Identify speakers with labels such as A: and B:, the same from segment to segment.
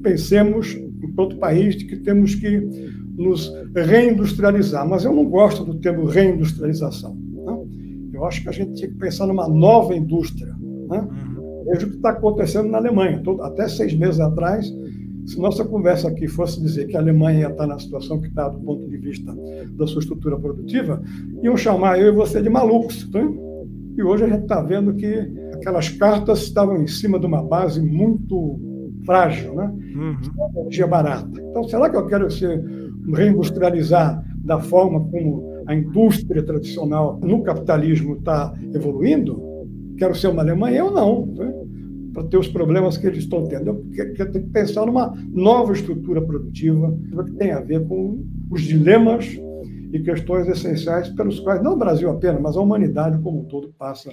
A: pensemos, enquanto país, de que temos que nos reindustrializar. Mas eu não gosto do termo reindustrialização. Né? Eu acho que a gente tinha que pensar numa nova indústria. Né? Veja o que está acontecendo na Alemanha. Até 6 meses atrás, se nossa conversa aqui fosse dizer que a Alemanha está na situação que está do ponto de vista da sua estrutura produtiva, iam chamar eu e você de malucos. Tá? E hoje a gente está vendo que aquelas cartas estavam em cima de uma base muito frágil, né? Energia barata. Então, será que eu quero reindustrializar da forma como a indústria tradicional no capitalismo está evoluindo? Quero ser uma Alemanha? Eu não. Né? Para ter os problemas que eles estão tendo. Eu tenho que pensar numa nova estrutura produtiva que tem a ver com os dilemas e questões essenciais pelos quais, não o Brasil apenas, mas a humanidade como um todo passa.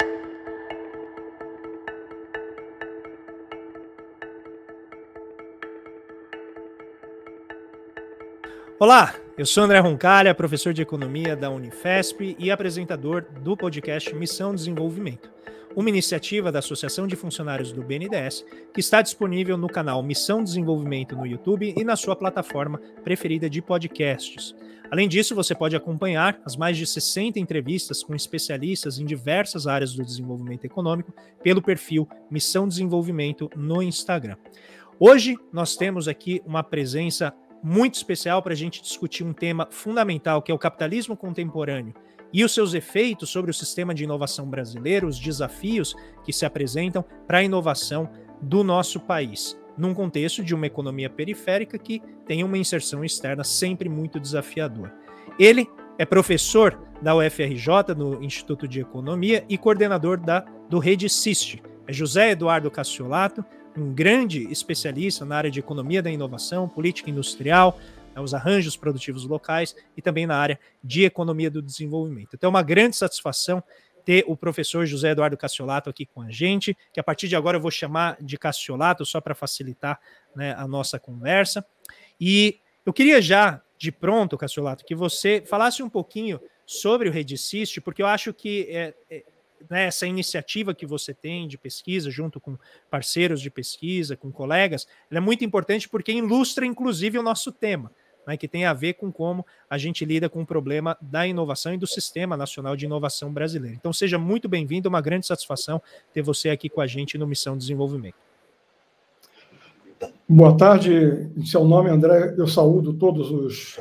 B: Olá, eu sou André Roncalha, professor de Economia da Unifesp e apresentador do podcast Missão Desenvolvimento, uma iniciativa da Associação de Funcionários do BNDES que está disponível no canal Missão Desenvolvimento no YouTube e na sua plataforma preferida de podcasts. Além disso, você pode acompanhar as mais de 60 entrevistas com especialistas em diversas áreas do desenvolvimento econômico pelo perfil Missão Desenvolvimento no Instagram. Hoje, nós temos aqui uma presença muito especial para a gente discutir um tema fundamental, que é o capitalismo contemporâneo e os seus efeitos sobre o sistema de inovação brasileiro, os desafios que se apresentam para a inovação do nosso país, num contexto de uma economia periférica que tem uma inserção externa sempre muito desafiadora. Ele é professor da UFRJ, no Instituto de Economia, e coordenador do Rede SIST. É José Eduardo Cassiolato, um grande especialista na área de economia da inovação, política industrial, os arranjos produtivos locais e também na área de economia do desenvolvimento. Então é uma grande satisfação ter o professor José Eduardo Cassiolato aqui com a gente, que a partir de agora eu vou chamar de Cassiolato só para facilitar, né, a nossa conversa. E eu queria já, de pronto, Cassiolato, que você falasse um pouquinho sobre o Rede SIST, porque eu acho que essa iniciativa que você tem de pesquisa, junto com parceiros de pesquisa, com colegas, ela é muito importante porque ilustra, inclusive, o nosso tema, né, que tem a ver com como a gente lida com o problema da inovação e do Sistema Nacional de Inovação Brasileiro. Então, seja muito bem-vindo, uma grande satisfação ter você aqui com a gente no Missão Desenvolvimento.
A: Boa tarde, em seu nome, André, eu saúdo todos os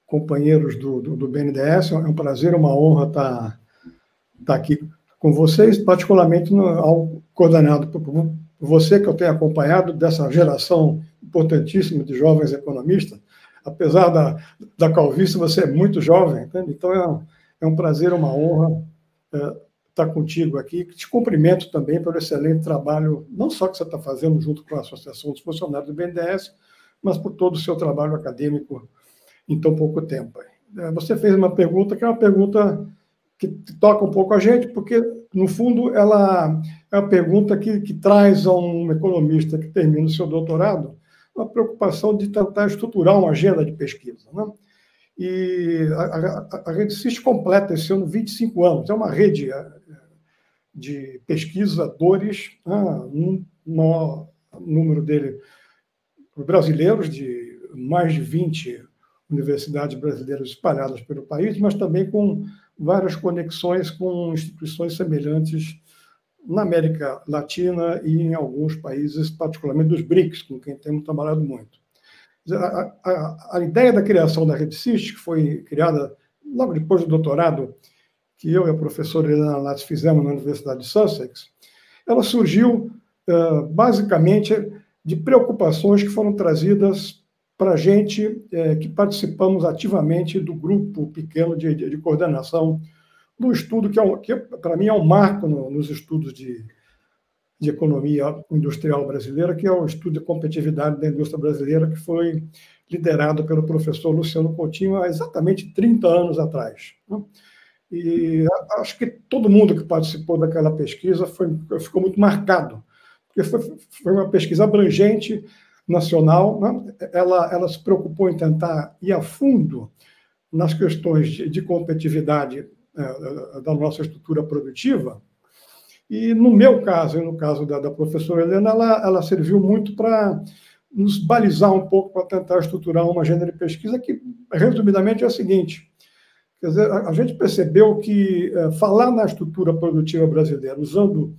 A: companheiros do BNDES, é um prazer, uma honra estar aqui com vocês, particularmente coordenado por você, que eu tenho acompanhado dessa geração importantíssima de jovens economistas. Apesar da calvície, você é muito jovem, entende? Então é um prazer, uma honra estar contigo aqui. Te cumprimento também pelo excelente trabalho, não só que você está fazendo junto com a Associação dos Funcionários do BNDES, mas por todo o seu trabalho acadêmico em tão pouco tempo. Você fez uma pergunta que é uma pergunta que toca um pouco a gente, porque, no fundo, ela é a pergunta que traz a um economista que termina o seu doutorado uma preocupação de tentar estruturar uma agenda de pesquisa. Né? E a Rede SIST completa esse ano 25 anos. É uma rede de pesquisadores, um maior número dele brasileiros, de mais de 20 universidades brasileiras espalhadas pelo país, mas também com várias conexões com instituições semelhantes na América Latina e em alguns países, particularmente dos BRICS, com quem temos trabalhado muito. A ideia da criação da Rede SIST, que foi criada logo depois do doutorado, que eu e a professora Helena Lattes fizemos na Universidade de Sussex, ela surgiu basicamente de preocupações que foram trazidas para a gente que participamos ativamente do grupo pequeno de coordenação do estudo, que para mim é um marco nos estudos de economia industrial brasileira, que é o estudo de competitividade da indústria brasileira, que foi liderado pelo professor Luciano Coutinho há exatamente 30 anos atrás. E acho que todo mundo que participou daquela pesquisa ficou muito marcado, porque foi uma pesquisa abrangente, nacional, né? Ela se preocupou em tentar ir a fundo nas questões de competitividade da nossa estrutura produtiva, e no meu caso, e no caso da professora Helena, ela serviu muito para nos balizar um pouco para tentar estruturar uma agenda de pesquisa que, resumidamente, é o seguinte. Quer dizer, a gente percebeu que falar na estrutura produtiva brasileira, usando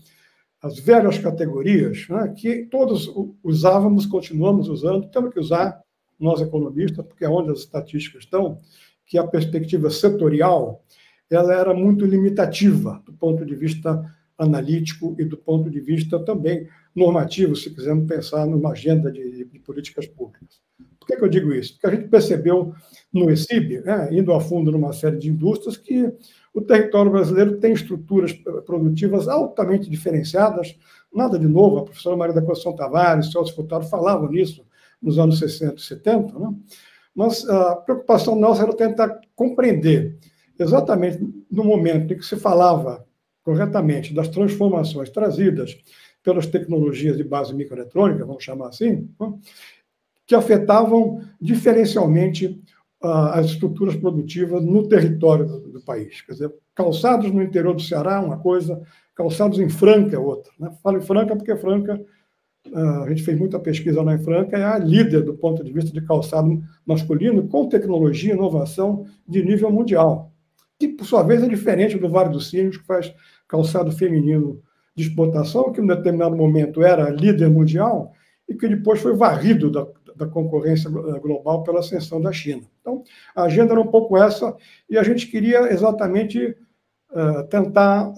A: as velhas categorias, né, que todos usávamos, continuamos usando, temos que usar, nós economistas, porque é onde as estatísticas estão, que a perspectiva setorial ela era muito limitativa do ponto de vista analítico e do ponto de vista também normativo, se quisermos pensar numa agenda de políticas públicas. Por que eu digo isso? Porque a gente percebeu no ECIB, indo a fundo numa série de indústrias, que o território brasileiro tem estruturas produtivas altamente diferenciadas, nada de novo, a professora Maria da Conceição Tavares, o Celso Furtado falavam nisso nos anos 60 e 70, né? Mas a preocupação nossa era tentar compreender exatamente no momento em que se falava corretamente das transformações trazidas pelas tecnologias de base microeletrônica, vamos chamar assim, né, que afetavam diferencialmente as estruturas produtivas no território do país. Quer dizer, calçados no interior do Ceará, uma coisa, calçados em Franca é outra. Né? Falo em Franca porque Franca, a gente fez muita pesquisa lá em Franca, é a líder do ponto de vista de calçado masculino, com tecnologia e inovação de nível mundial, que, por sua vez, é diferente do Vale dos Sinos, que faz calçado feminino de exportação, que em um determinado momento era líder mundial e que depois foi varrido da concorrência global pela ascensão da China. Então, a agenda era um pouco essa, e a gente queria exatamente tentar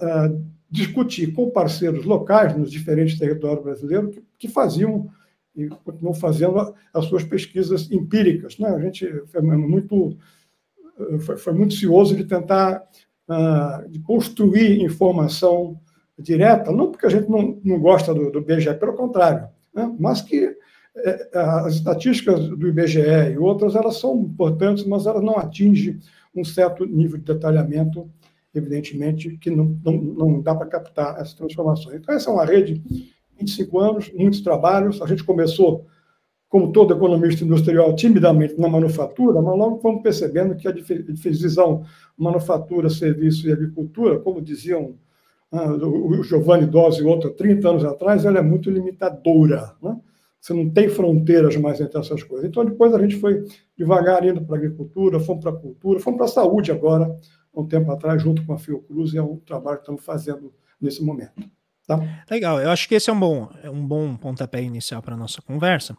A: discutir com parceiros locais nos diferentes territórios brasileiros que faziam e continuam fazendo as suas pesquisas empíricas. Né? A gente foi muito cioso de tentar de construir informação direta, não porque a gente não gosta do IBGE, pelo contrário, né? Mas que as estatísticas do IBGE e outras, elas são importantes, mas elas não atingem um certo nível de detalhamento, evidentemente, que não dá para captar essas transformações. Então, essa é uma rede de 25 anos, muitos trabalhos. A gente começou, como todo economista industrial, timidamente na manufatura, mas logo fomos percebendo que a divisão manufatura, serviço e agricultura, como diziam o Giovanni Dose e outro 30 anos atrás, ela é muito limitadora, né? Você não tem fronteiras mais entre essas coisas. Então, depois a gente foi devagar indo para a agricultura, fomos para a cultura, fomos para a saúde agora, há um tempo atrás, junto com a Fiocruz, e é um trabalho que estamos fazendo nesse momento. Tá?
B: Legal, eu acho que esse é um bom pontapé inicial para a nossa conversa,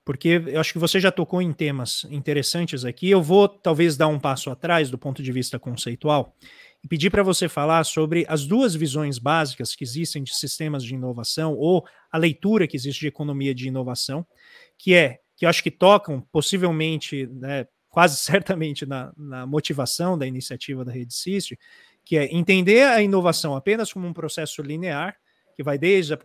B: porque eu acho que você já tocou em temas interessantes aqui. Eu vou talvez dar um passo atrás do ponto de vista conceitual e pedir para você falar sobre as duas visões básicas que existem de sistemas de inovação, ou a leitura que existe de economia de inovação, que eu acho que tocam possivelmente, né, quase certamente na motivação da iniciativa da Rede CIST, que é entender a inovação apenas como um processo linear, que vai desde a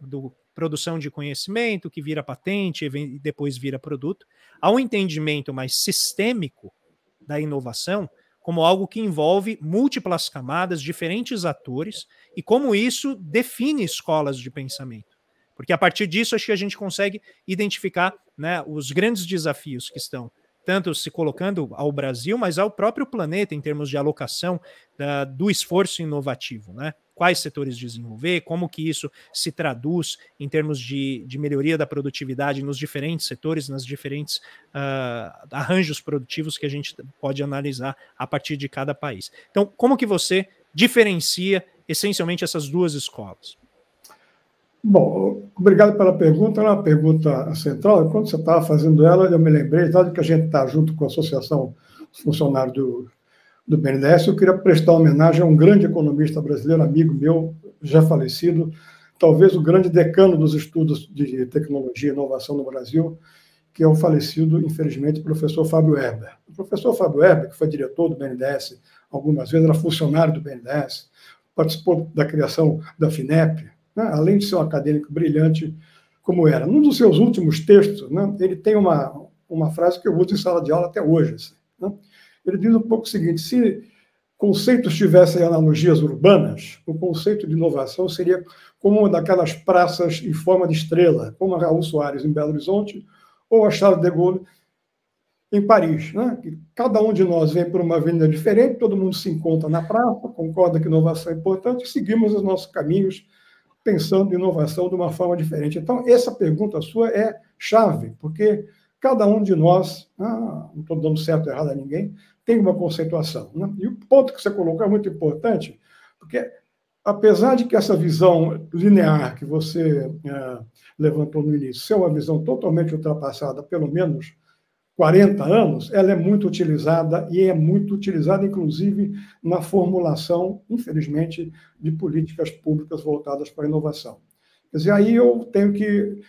B: produção de conhecimento, que vira patente e depois vira produto, ao entendimento mais sistêmico da inovação como algo que envolve múltiplas camadas, diferentes atores, e como isso define escolas de pensamento. Porque a partir disso acho que a gente consegue identificar, né, os grandes desafios que estão tanto se colocando ao Brasil, mas ao próprio planeta em termos de alocação do esforço inovativo, né? Quais setores desenvolver, como que isso se traduz em termos de melhoria da produtividade nos diferentes setores, nas diferentes arranjos produtivos que a gente pode analisar a partir de cada país. Então, como que você diferencia essencialmente essas duas escolas?
A: Bom, obrigado pela pergunta, é uma pergunta central. Quando você estava fazendo ela, eu me lembrei, dado que a gente está junto com a Associação dos Funcionários do BNDES, eu queria prestar homenagem a um grande economista brasileiro, amigo meu, já falecido, talvez o grande decano dos estudos de tecnologia e inovação no Brasil, que é o falecido, infelizmente, professor Fábio Herber. O professor Fábio Herber, que foi diretor do BNDES algumas vezes, era funcionário do BNDES, participou da criação da FINEP, né, além de ser um acadêmico brilhante como era. Num dos seus últimos textos, né, ele tem uma frase que eu uso em sala de aula até hoje. Assim, né? Ele diz um pouco o seguinte: se conceitos tivessem analogias urbanas, o conceito de inovação seria como uma daquelas praças em forma de estrela, como a Raul Soares em Belo Horizonte, ou a Charles de Gaulle em Paris. Né? Que cada um de nós vem por uma avenida diferente, todo mundo se encontra na praça, concorda que inovação é importante, e seguimos os nossos caminhos pensando em inovação de uma forma diferente. Então, essa pergunta sua é chave, porque cada um de nós, não estou dando certo ou errado a ninguém, tem uma conceituação. Né? E o ponto que você colocou é muito importante, porque apesar de que essa visão linear que você levantou no início ser uma visão totalmente ultrapassada, pelo menos 40 anos, ela é muito utilizada e é muito utilizada, inclusive, na formulação, infelizmente, de políticas públicas voltadas para a inovação. Quer dizer, aí eu tenho que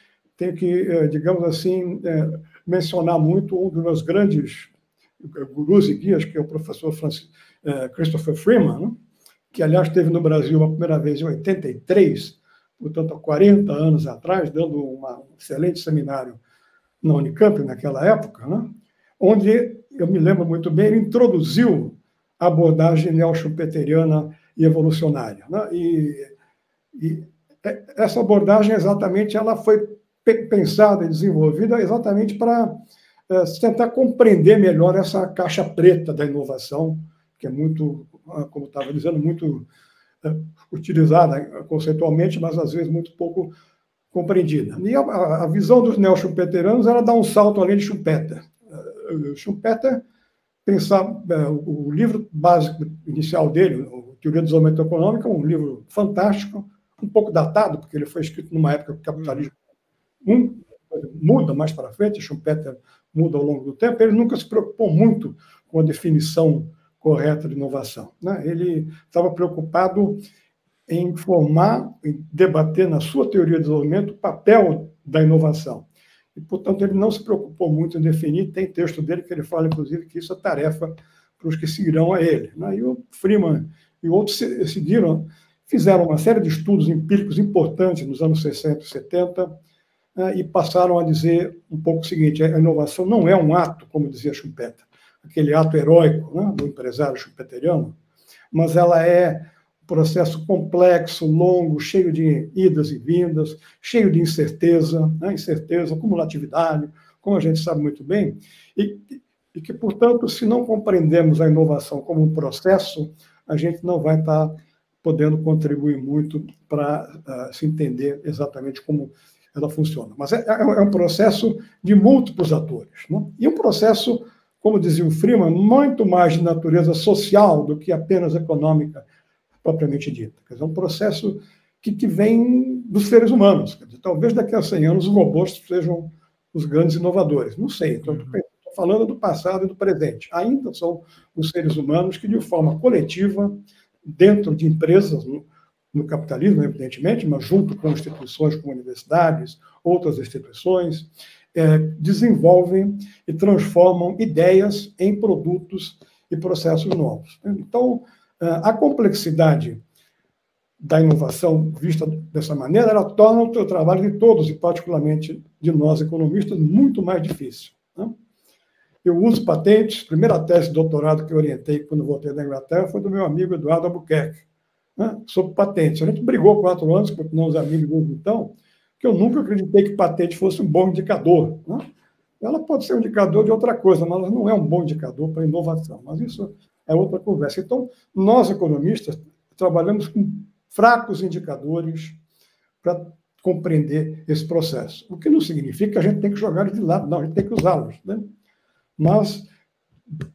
A: digamos assim, mencionar muito um dos meus grandes gurus e guias, que é o professor Christopher Freeman, né? Que, aliás, esteve no Brasil a primeira vez em 83, portanto, há 40 anos atrás, dando um excelente seminário na Unicamp, naquela época, né? Onde, eu me lembro muito bem, ele introduziu a abordagem neo-schumpeteriana e evolucionária. Né? E essa abordagem, exatamente, ela foi pensada e desenvolvida exatamente para tentar compreender melhor essa caixa preta da inovação, que é muito, como estava dizendo, muito utilizada conceitualmente, mas às vezes muito pouco compreendida. E a visão dos neo-schumpeterianos era dar um salto além de Schumpeter. Schumpeter pensava, o livro básico inicial dele, o Teoria do Desenvolvimento Econômico, é um livro fantástico, um pouco datado, porque ele foi escrito numa época que o capitalismo muda mais para frente, Schumpeter muda ao longo do tempo, ele nunca se preocupou muito com a definição correta de inovação. Né? Ele estava preocupado em formar, em debater na sua teoria de desenvolvimento o papel da inovação. E, portanto, ele não se preocupou muito em definir, tem texto dele que ele fala, inclusive, que isso é tarefa para os que seguirão a ele. Né? E o Freeman e outros seguiram, fizeram uma série de estudos empíricos importantes nos anos 60 e 70, e passaram a dizer um pouco o seguinte: a inovação não é um ato, como dizia Schumpeter, aquele ato heróico, né, do empresário schumpeteriano, mas ela é um processo complexo, longo, cheio de idas e vindas, cheio de incerteza, né, incerteza, cumulatividade, como a gente sabe muito bem, e que, portanto, se não compreendemos a inovação como um processo, a gente não vai estar podendo contribuir muito para se entender exatamente como ela funciona. Mas é um processo de múltiplos atores, né? E um processo, como dizia o Freeman, muito mais de natureza social do que apenas econômica propriamente dita. Quer dizer, é um processo que vem dos seres humanos. Quer dizer, talvez daqui a 100 anos os robôs sejam os grandes inovadores. Não sei, então estou falando do passado e do presente. Ainda são os seres humanos que, de forma coletiva, dentro de empresas, no capitalismo, evidentemente, mas junto com instituições como universidades, outras instituições, desenvolvem e transformam ideias em produtos e processos novos. Então, a complexidade da inovação vista dessa maneira, ela torna o trabalho de todos, e particularmente de nós economistas, muito mais difícil. Né? Eu uso patentes. A primeira tese de doutorado que eu orientei quando voltei da Inglaterra foi do meu amigo Eduardo Albuquerque, né, sobre patentes. A gente brigou 4 anos, continuamos amigos desde então, que eu nunca acreditei que patente fosse um bom indicador. Né? Ela pode ser um indicador de outra coisa, mas ela não é um bom indicador para inovação. Mas isso é outra conversa. Então, nós, economistas, trabalhamos com fracos indicadores para compreender esse processo. O que não significa que a gente tem que jogar eles de lado, não, a gente tem que usá-los. Né? Mas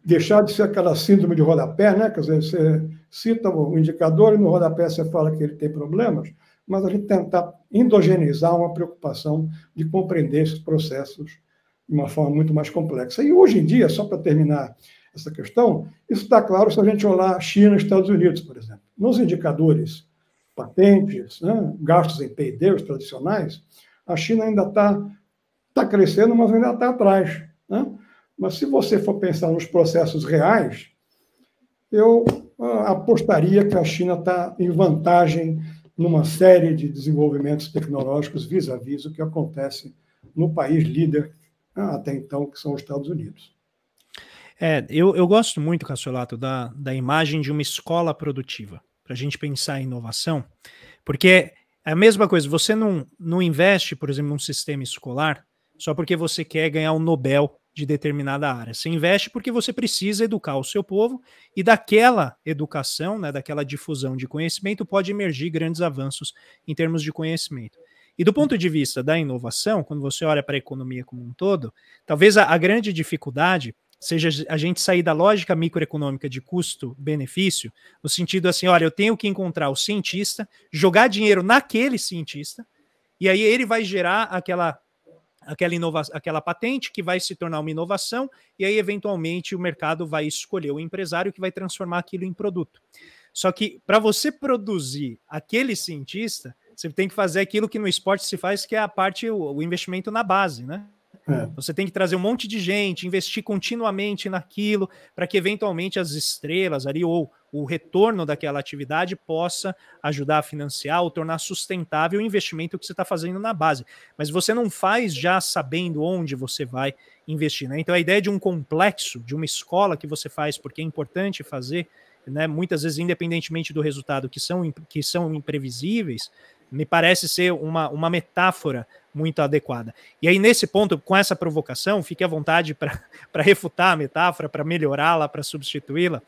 A: deixar de ser aquela síndrome de rodapé, né? Quer dizer, você cita o indicador e no rodapé você fala que ele tem problemas, mas a gente tentar endogeneizar uma preocupação de compreender esses processos de uma forma muito mais complexa. E hoje em dia, só para terminar essa questão, isso está claro se a gente olhar China e Estados Unidos, por exemplo. Nos indicadores patentes, né, gastos em P&D, os tradicionais, a China ainda está crescendo, mas ainda está atrás. Né? Mas se você for pensar nos processos reais, eu apostaria que a China está em vantagem numa série de desenvolvimentos tecnológicos vis-à-vis o que acontece no país líder até então, que são os Estados Unidos.
B: Eu gosto muito, Cassiolato, da imagem de uma escola produtiva, para a gente pensar em inovação, porque é a mesma coisa, você não investe, por exemplo, num sistema escolar só porque você quer ganhar um Nobel de determinada área. Você investe porque você precisa educar o seu povo e daquela educação, né, daquela difusão de conhecimento pode emergir grandes avanços em termos de conhecimento. E do ponto de vista da inovação, quando você olha para a economia como um todo, talvez a grande dificuldade seja a gente sair da lógica microeconômica de custo-benefício, no sentido assim, olha, eu tenho que encontrar o cientista, jogar dinheiro naquele cientista, e aí ele vai gerar aquela patente que vai se tornar uma inovação, e aí, eventualmente, o mercado vai escolher o empresário que vai transformar aquilo em produto. Só que, para você produzir aquele cientista, você tem que fazer aquilo que no esporte se faz, que é a parte, o investimento na base, né? Você tem que trazer um monte de gente, investir continuamente naquilo, para que eventualmente as estrelas ali, ou o retorno daquela atividade possa ajudar a financiar ou tornar sustentável o investimento que você está fazendo na base. Mas você não faz já sabendo onde você vai investir, né? Então a ideia de um complexo, de uma escola que você faz porque é importante fazer, né, muitas vezes independentemente do resultado, que são imprevisíveis, me parece ser uma metáfora muito adequada. E aí, nesse ponto, com essa provocação, fique à vontade para refutar a metáfora, para melhorá-la, para substituí-la.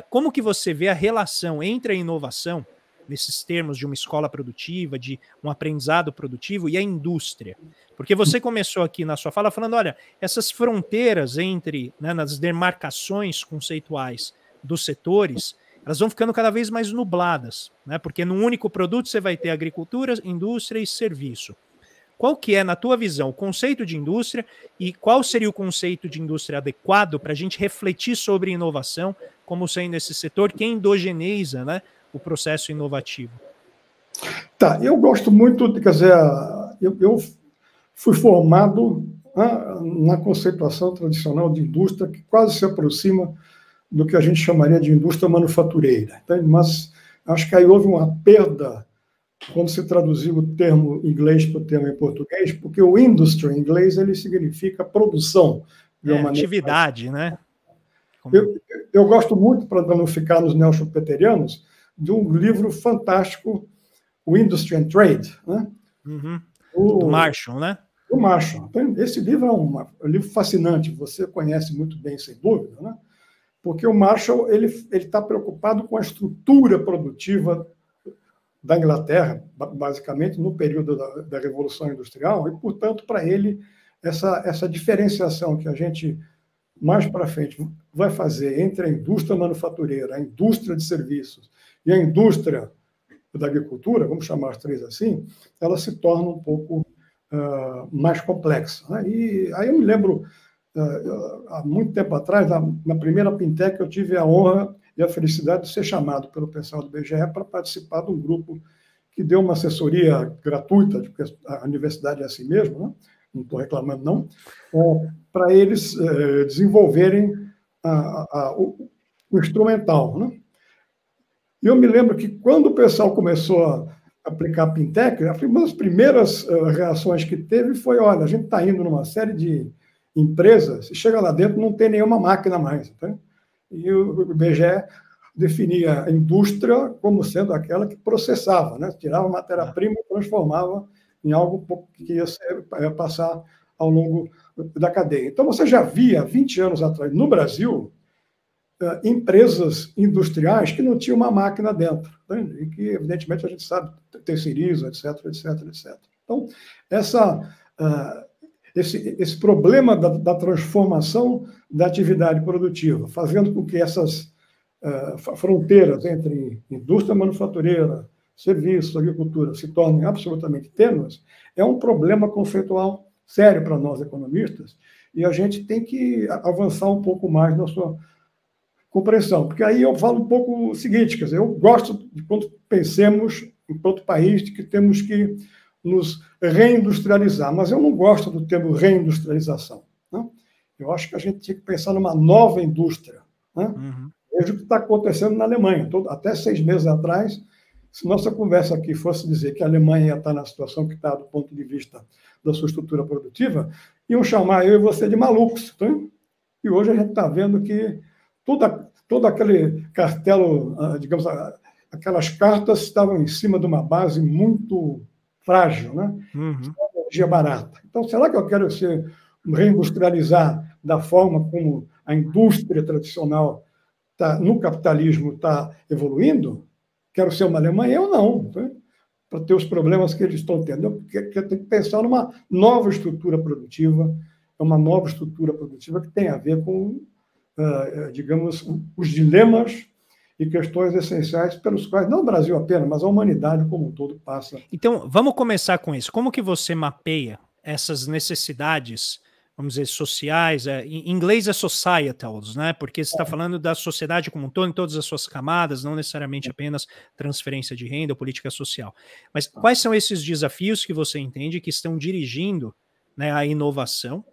B: Como que você vê a relação entre a inovação, nesses termos de uma escola produtiva, de um aprendizado produtivo, e a indústria? Porque você começou aqui na sua fala falando, olha, essas fronteiras entre, né, nas demarcações conceituais dos setores, elas vão ficando cada vez mais nubladas, né? Porque num único produto você vai ter agricultura, indústria e serviço. Qual que é, na tua visão, o conceito de indústria e qual seria o conceito de indústria adequado para a gente refletir sobre inovação como sendo esse setor que endogeneiza, né, o processo inovativo?
A: Tá, eu gosto muito, quer dizer, eu fui formado na conceituação tradicional de indústria, que quase se aproxima do que a gente chamaria de indústria manufatureira. Então, mas acho que aí houve uma perda quando se traduziu o termo inglês para o termo em português, porque o industry em inglês ele significa produção. De uma maneira
B: atividade, né?
A: Eu gosto muito, para não ficar nos neoschumpeterianos, de um livro fantástico, o Industry and Trade, né?
B: Do Marshall, né?
A: Do Marshall. Então, esse livro é um livro fascinante, você conhece muito bem, sem dúvida, né? Porque o Marshall ele está preocupado com a estrutura produtiva da Inglaterra, basicamente no período da Revolução Industrial, e, portanto, para ele, essa diferenciação que a gente, mais para frente, vai fazer entre a indústria manufatureira, a indústria de serviços e a indústria da agricultura, vamos chamar as três assim, ela se torna um pouco mais complexa, né? E aí eu me lembro, há muito tempo atrás, na primeira Pintec, eu tive a honra e a felicidade de ser chamado pelo pessoal do BGE para participar de um grupo que deu uma assessoria gratuita, porque a universidade é assim mesmo, né? Não estou reclamando, não, para eles desenvolverem o instrumental, né? E eu me lembro que quando o pessoal começou a aplicar a Pintec, uma das primeiras reações que teve foi, olha, a gente está indo numa série de empresas, e chega lá dentro não tem nenhuma máquina mais, tá? E o IBGE definia a indústria como sendo aquela que processava, né? Tirava matéria-prima e transformava em algo que ia passar ao longo da cadeia. Então, você já via, 20 anos atrás, no Brasil, empresas industriais que não tinham uma máquina dentro, né? E que, evidentemente, a gente sabe, terceirizam, etc, etc, etc. Então, esse problema da transformação da atividade produtiva, fazendo com que essas fronteiras entre indústria manufatureira, serviços, agricultura se tornem absolutamente tênues, é um problema conceitual sério para nós economistas, e a gente tem que avançar um pouco mais na sua compreensão, porque aí eu falo um pouco o seguinte, quer dizer, eu gosto de quando pensemos, enquanto país, de que temos que nos reindustrializar, mas eu não gosto do termo reindustrialização, né? Eu acho que a gente tinha que pensar numa nova indústria, né? Veja o que está acontecendo na Alemanha. Até 6 meses atrás, se nossa conversa aqui fosse dizer que a Alemanha ia estar na situação que está do ponto de vista da sua estrutura produtiva, iam chamar eu e você de malucos, tá? E hoje a gente está vendo que todo aquele castelo, digamos, aquelas cartas estavam em cima de uma base muito frágil, né? Energia barata. Então, será que eu quero reindustrializar da forma como a indústria tradicional no capitalismo está evoluindo, quero ser uma Alemanha, eu não, tá? Para ter os problemas que eles estão tendo. Eu tenho que pensar numa nova estrutura produtiva, que tem a ver com, digamos, os dilemas e questões essenciais pelos quais, não o Brasil apenas, mas a humanidade como um todo passa.
B: Então, vamos começar com isso. Como que você mapeia essas necessidades, vamos dizer, sociais, em inglês é societals, né? Porque você está falando da sociedade como um todo, em todas as suas camadas, não necessariamente apenas transferência de renda ou política social. Mas quais são esses desafios que você entende que estão dirigindo, né, a inovação?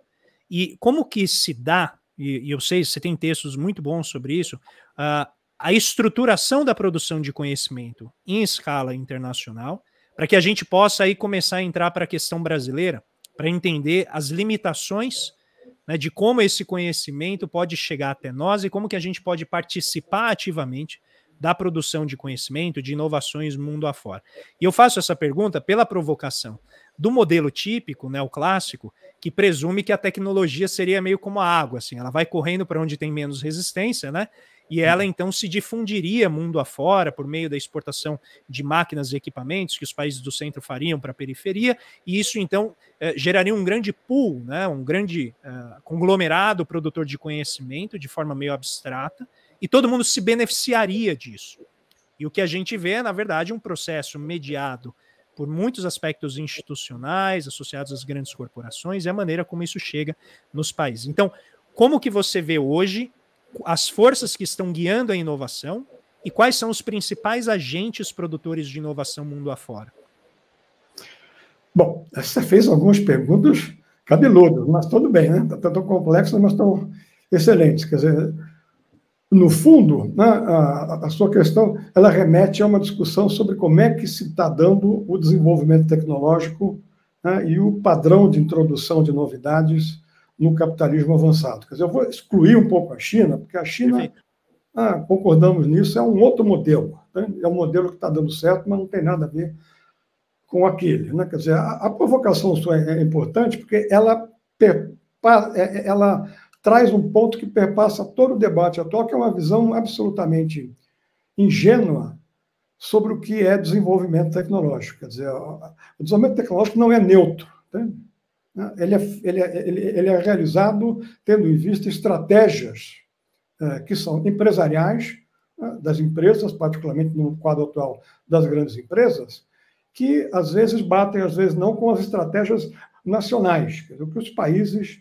B: E como que se dá, e eu sei, você tem textos muito bons sobre isso, a estruturação da produção de conhecimento em escala internacional, para que a gente possa aí começar a entrar para a questão brasileira, para entender as limitações, né, de como esse conhecimento pode chegar até nós e como que a gente pode participar ativamente da produção de conhecimento, de inovações mundo afora. E eu faço essa pergunta pela provocação do modelo típico, né, o clássico, que presume que a tecnologia seria meio como a água, assim, ela vai correndo para onde tem menos resistência, né? E ela então se difundiria mundo afora por meio da exportação de máquinas e equipamentos que os países do centro fariam para a periferia, e isso então geraria um grande pool, né, um grande conglomerado produtor de conhecimento de forma meio abstrata, e todo mundo se beneficiaria disso. E o que a gente vê é, na verdade, um processo mediado por muitos aspectos institucionais associados às grandes corporações e a maneira como isso chega nos países. Então, como que você vê hoje as forças que estão guiando a inovação e quais são os principais agentes produtores de inovação mundo afora?
A: Bom, você fez algumas perguntas cabeludas, mas tudo bem, né? Está tão complexo, mas estão excelentes. Quer dizer, no fundo, né, a sua questão, ela remete a uma discussão sobre como é que se está dando o desenvolvimento tecnológico, né, e o padrão de introdução de novidades no capitalismo avançado. Quer dizer, eu vou excluir um pouco a China, porque a China, concordamos nisso, é um outro modelo. Né? É um modelo que está dando certo, mas não tem nada a ver com aquele. Né? Quer dizer, a provocação sua é importante porque ela traz um ponto que perpassa todo o debate atual, que é uma visão absolutamente ingênua sobre o que é desenvolvimento tecnológico. Quer dizer, o desenvolvimento tecnológico não é neutro. Né? Ele é realizado tendo em vista estratégias que são empresariais, das empresas, particularmente no quadro atual das grandes empresas, que às vezes batem, às vezes não, com as estratégias nacionais, quer dizer, o que os países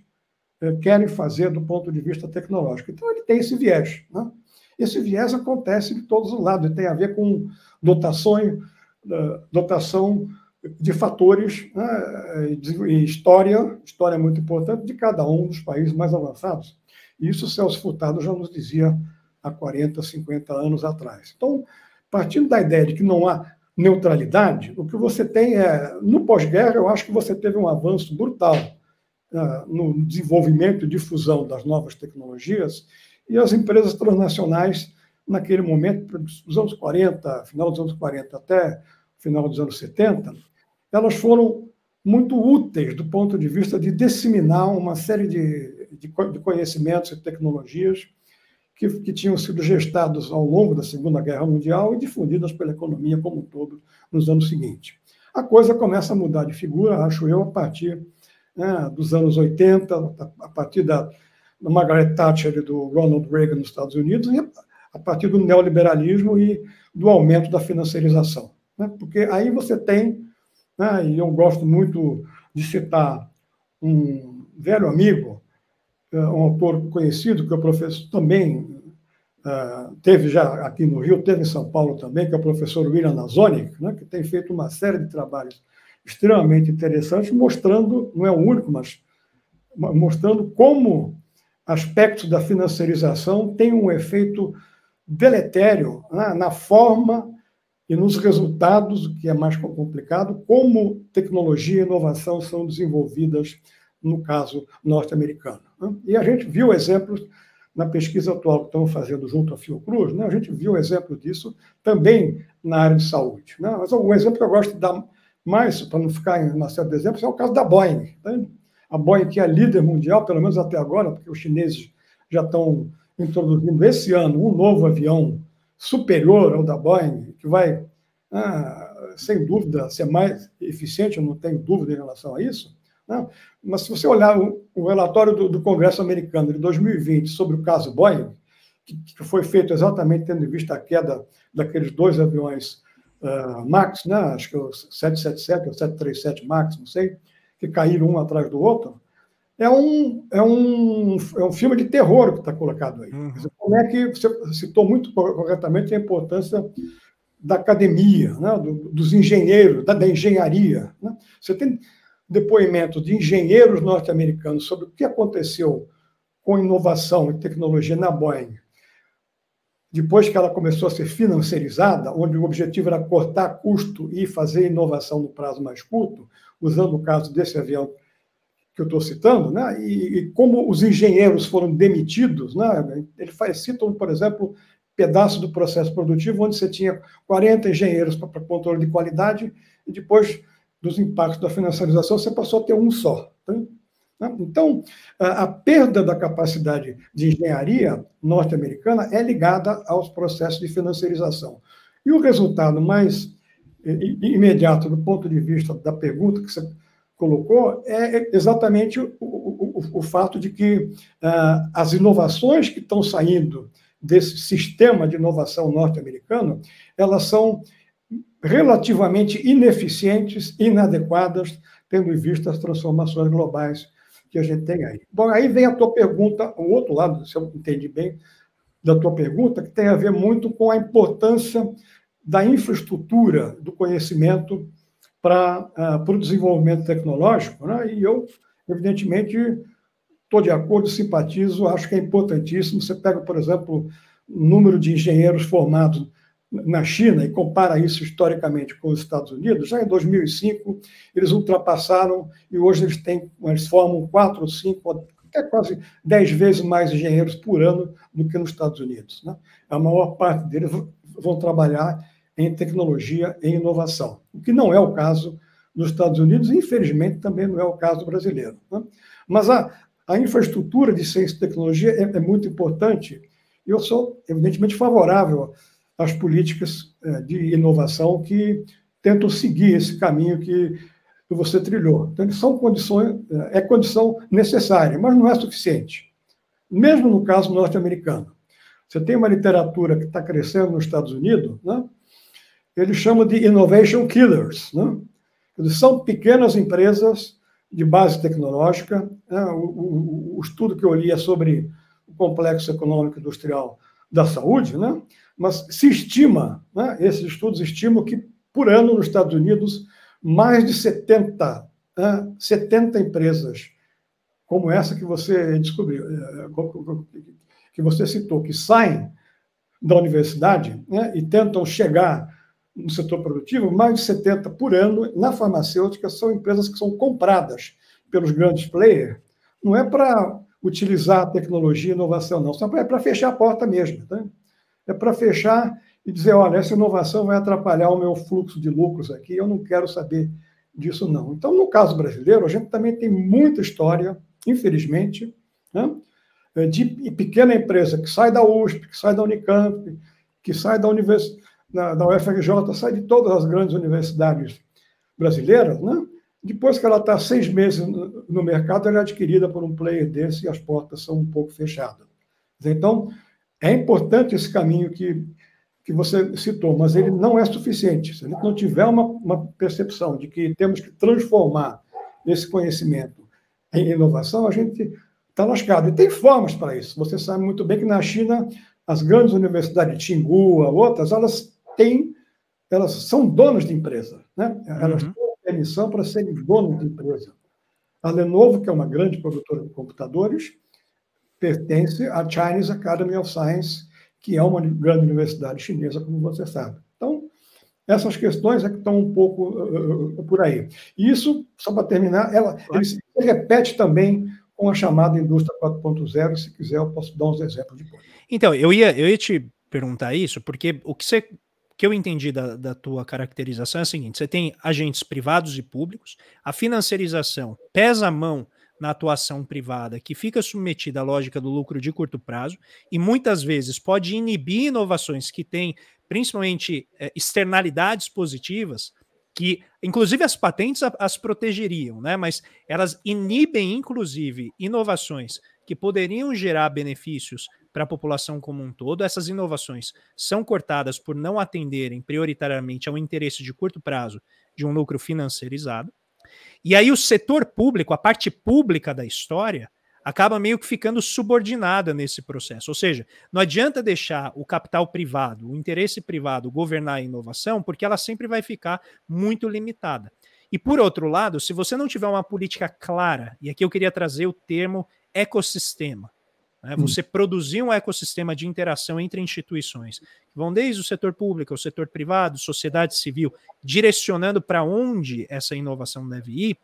A: querem fazer do ponto de vista tecnológico. Então, ele tem esse viés. Né? Esse viés acontece de todos os lados, e tem a ver com dotação de fatores, né, e história é muito importante de cada um dos países mais avançados. E isso o Celso Furtado já nos dizia há 40, 50 anos atrás. Então, partindo da ideia de que não há neutralidade, o que você tem no pós-guerra, eu acho que você teve um avanço brutal no desenvolvimento e difusão das novas tecnologias, e as empresas transnacionais, naquele momento, dos anos 40, final dos anos 40 até final dos anos 70, elas foram muito úteis do ponto de vista de disseminar uma série de conhecimentos e tecnologias que tinham sido gestados ao longo da Segunda Guerra Mundial e difundidas pela economia como um todo nos anos seguintes. A coisa começa a mudar de figura, acho eu, a partir dos anos 80, a partir da Margaret Thatcher e do Ronald Reagan nos Estados Unidos, e a partir do neoliberalismo e do aumento da financiarização. Né? Porque aí você tem, e eu gosto muito de citar um velho amigo, um autor conhecido, que é o professor também, teve já aqui no Rio, teve em São Paulo também, que é o professor William Nazonik, né, que tem feito uma série de trabalhos extremamente interessantes, mostrando, não é o único, mas mostrando como aspectos da financiarização têm um efeito deletério, né, na forma e nos resultados, o que é mais complicado, como tecnologia e inovação são desenvolvidas no caso norte-americano. Né? E a gente viu exemplos na pesquisa atual que estamos fazendo junto à Fiocruz, né? A gente viu exemplo disso também na área de saúde. Né? Mas um exemplo que eu gosto de dar mais, para não ficar em uma série de exemplos, é o caso da Boeing. Né? A Boeing, que é a líder mundial, pelo menos até agora, porque os chineses já estão introduzindo esse ano um novo avião superior ao da Boeing, que vai, sem dúvida, ser mais eficiente, eu não tenho dúvida em relação a isso. Né? Mas se você olhar o relatório do Congresso americano de 2020 sobre o caso Boeing, que foi feito exatamente tendo em vista a queda daqueles 2 aviões MAX, né? Acho que o 777 ou 737 MAX, não sei, que caíram um atrás do outro, é um filme de terror que está colocado aí. Uhum. Como é que você citou muito corretamente a importância da academia, né? dos engenheiros, da engenharia. Né? Você tem depoimentos de engenheiros norte-americanos sobre o que aconteceu com inovação e tecnologia na Boeing, depois que ela começou a ser financiarizada, onde o objetivo era cortar custo e fazer inovação no prazo mais curto, usando o caso desse avião que eu estou citando, né? E como os engenheiros foram demitidos, né? Ele citam, por exemplo, pedaço do processo produtivo, onde você tinha 40 engenheiros para controle de qualidade, e depois dos impactos da financiarização, você passou a ter um só. Tá? Então, a perda da capacidade de engenharia norte-americana é ligada aos processos de financiarização. E o resultado mais imediato, do ponto de vista da pergunta que você colocou, é exatamente o fato de que as inovações que estão saindo desse sistema de inovação norte-americano, elas são relativamente ineficientes, inadequadas, tendo em vista as transformações globais que a gente tem aí. Bom, aí vem a tua pergunta, o outro lado, se eu entendi bem, da tua pergunta, que tem a ver muito com a importância da infraestrutura do conhecimento para o desenvolvimento tecnológico, né? E eu, evidentemente, estou de acordo, simpatizo, acho que é importantíssimo. Você pega, por exemplo, o número de engenheiros formados na China e compara isso historicamente com os Estados Unidos, já em 2005 eles ultrapassaram e hoje eles formam 4 ou 5, até quase 10 vezes mais engenheiros por ano do que nos Estados Unidos. Né? A maior parte deles vão trabalhar em tecnologia e inovação, o que não é o caso nos Estados Unidos e, infelizmente, também não é o caso brasileiro. Né? Mas a infraestrutura de ciência e tecnologia é muito importante e eu sou, evidentemente, favorável às políticas de inovação que tentam seguir esse caminho que você trilhou. Então, são condições, é condição necessária, mas não é suficiente. Mesmo no caso norte-americano. Você tem uma literatura que está crescendo nos Estados Unidos, né? Eles chamam de innovation killers, né? São pequenas empresas de base tecnológica. Né? O estudo que eu li é sobre o complexo econômico industrial da saúde, né? Mas se estima, né? Esses estudos estimam que, por ano, nos Estados Unidos, mais de 70 empresas, como essa que você descobriu, que você citou, que saem da universidade, né? E tentam chegar no setor produtivo, mais de 70 por ano, na farmacêutica, são empresas que são compradas pelos grandes players. Não é para utilizar a tecnologia e inovação, não. É para fechar a porta mesmo. Tá? É para fechar e dizer, olha, essa inovação vai atrapalhar o meu fluxo de lucros aqui, eu não quero saber disso, não. Então, no caso brasileiro, a gente também tem muita história, infelizmente, né? De pequena empresa que sai da USP, que sai da Unicamp, que sai da UFRJ, sai de todas as grandes universidades brasileiras, né? Depois que ela está 6 meses no mercado, ela é adquirida por um player desse e as portas são um pouco fechadas. Então, é importante esse caminho que você citou, mas ele não é suficiente. Se a gente não tiver uma percepção de que temos que transformar esse conhecimento em inovação, a gente está lascado. E tem formas para isso. Você sabe muito bem que na China, as grandes universidades de Tsinghua, outras, elas são donas de empresa, né? Elas têm permissão para serem donas de empresa. A Lenovo, que é uma grande produtora de computadores, pertence à Chinese Academy of Science, que é uma grande universidade chinesa, como você sabe. Então, essas questões é que estão um pouco por aí. E isso, só para terminar, ele se repete também com a chamada indústria 4.0. Se quiser, eu posso dar uns exemplos depois.
B: Então, eu ia te perguntar isso, porque o que eu entendi da tua caracterização é o seguinte: você tem agentes privados e públicos, a financiarização pesa a mão na atuação privada, que fica submetida à lógica do lucro de curto prazo e muitas vezes pode inibir inovações que têm principalmente externalidades positivas, que inclusive as patentes as protegeriam, né? Mas elas inibem inclusive inovações que poderiam gerar benefícios para a população como um todo. Essas inovações são cortadas por não atenderem prioritariamente ao interesse de curto prazo de um lucro financeirizado. E aí o setor público, a parte pública da história, acaba meio que ficando subordinada nesse processo. Ou seja, não adianta deixar o capital privado, o interesse privado governar a inovação, porque ela sempre vai ficar muito limitada. E por outro lado, se você não tiver uma política clara, e aqui eu queria trazer o termo ecossistema, né? Você produzir um ecossistema de interação entre instituições, que vão desde o setor público, o setor privado, sociedade civil, direcionando para onde essa inovação deve ir,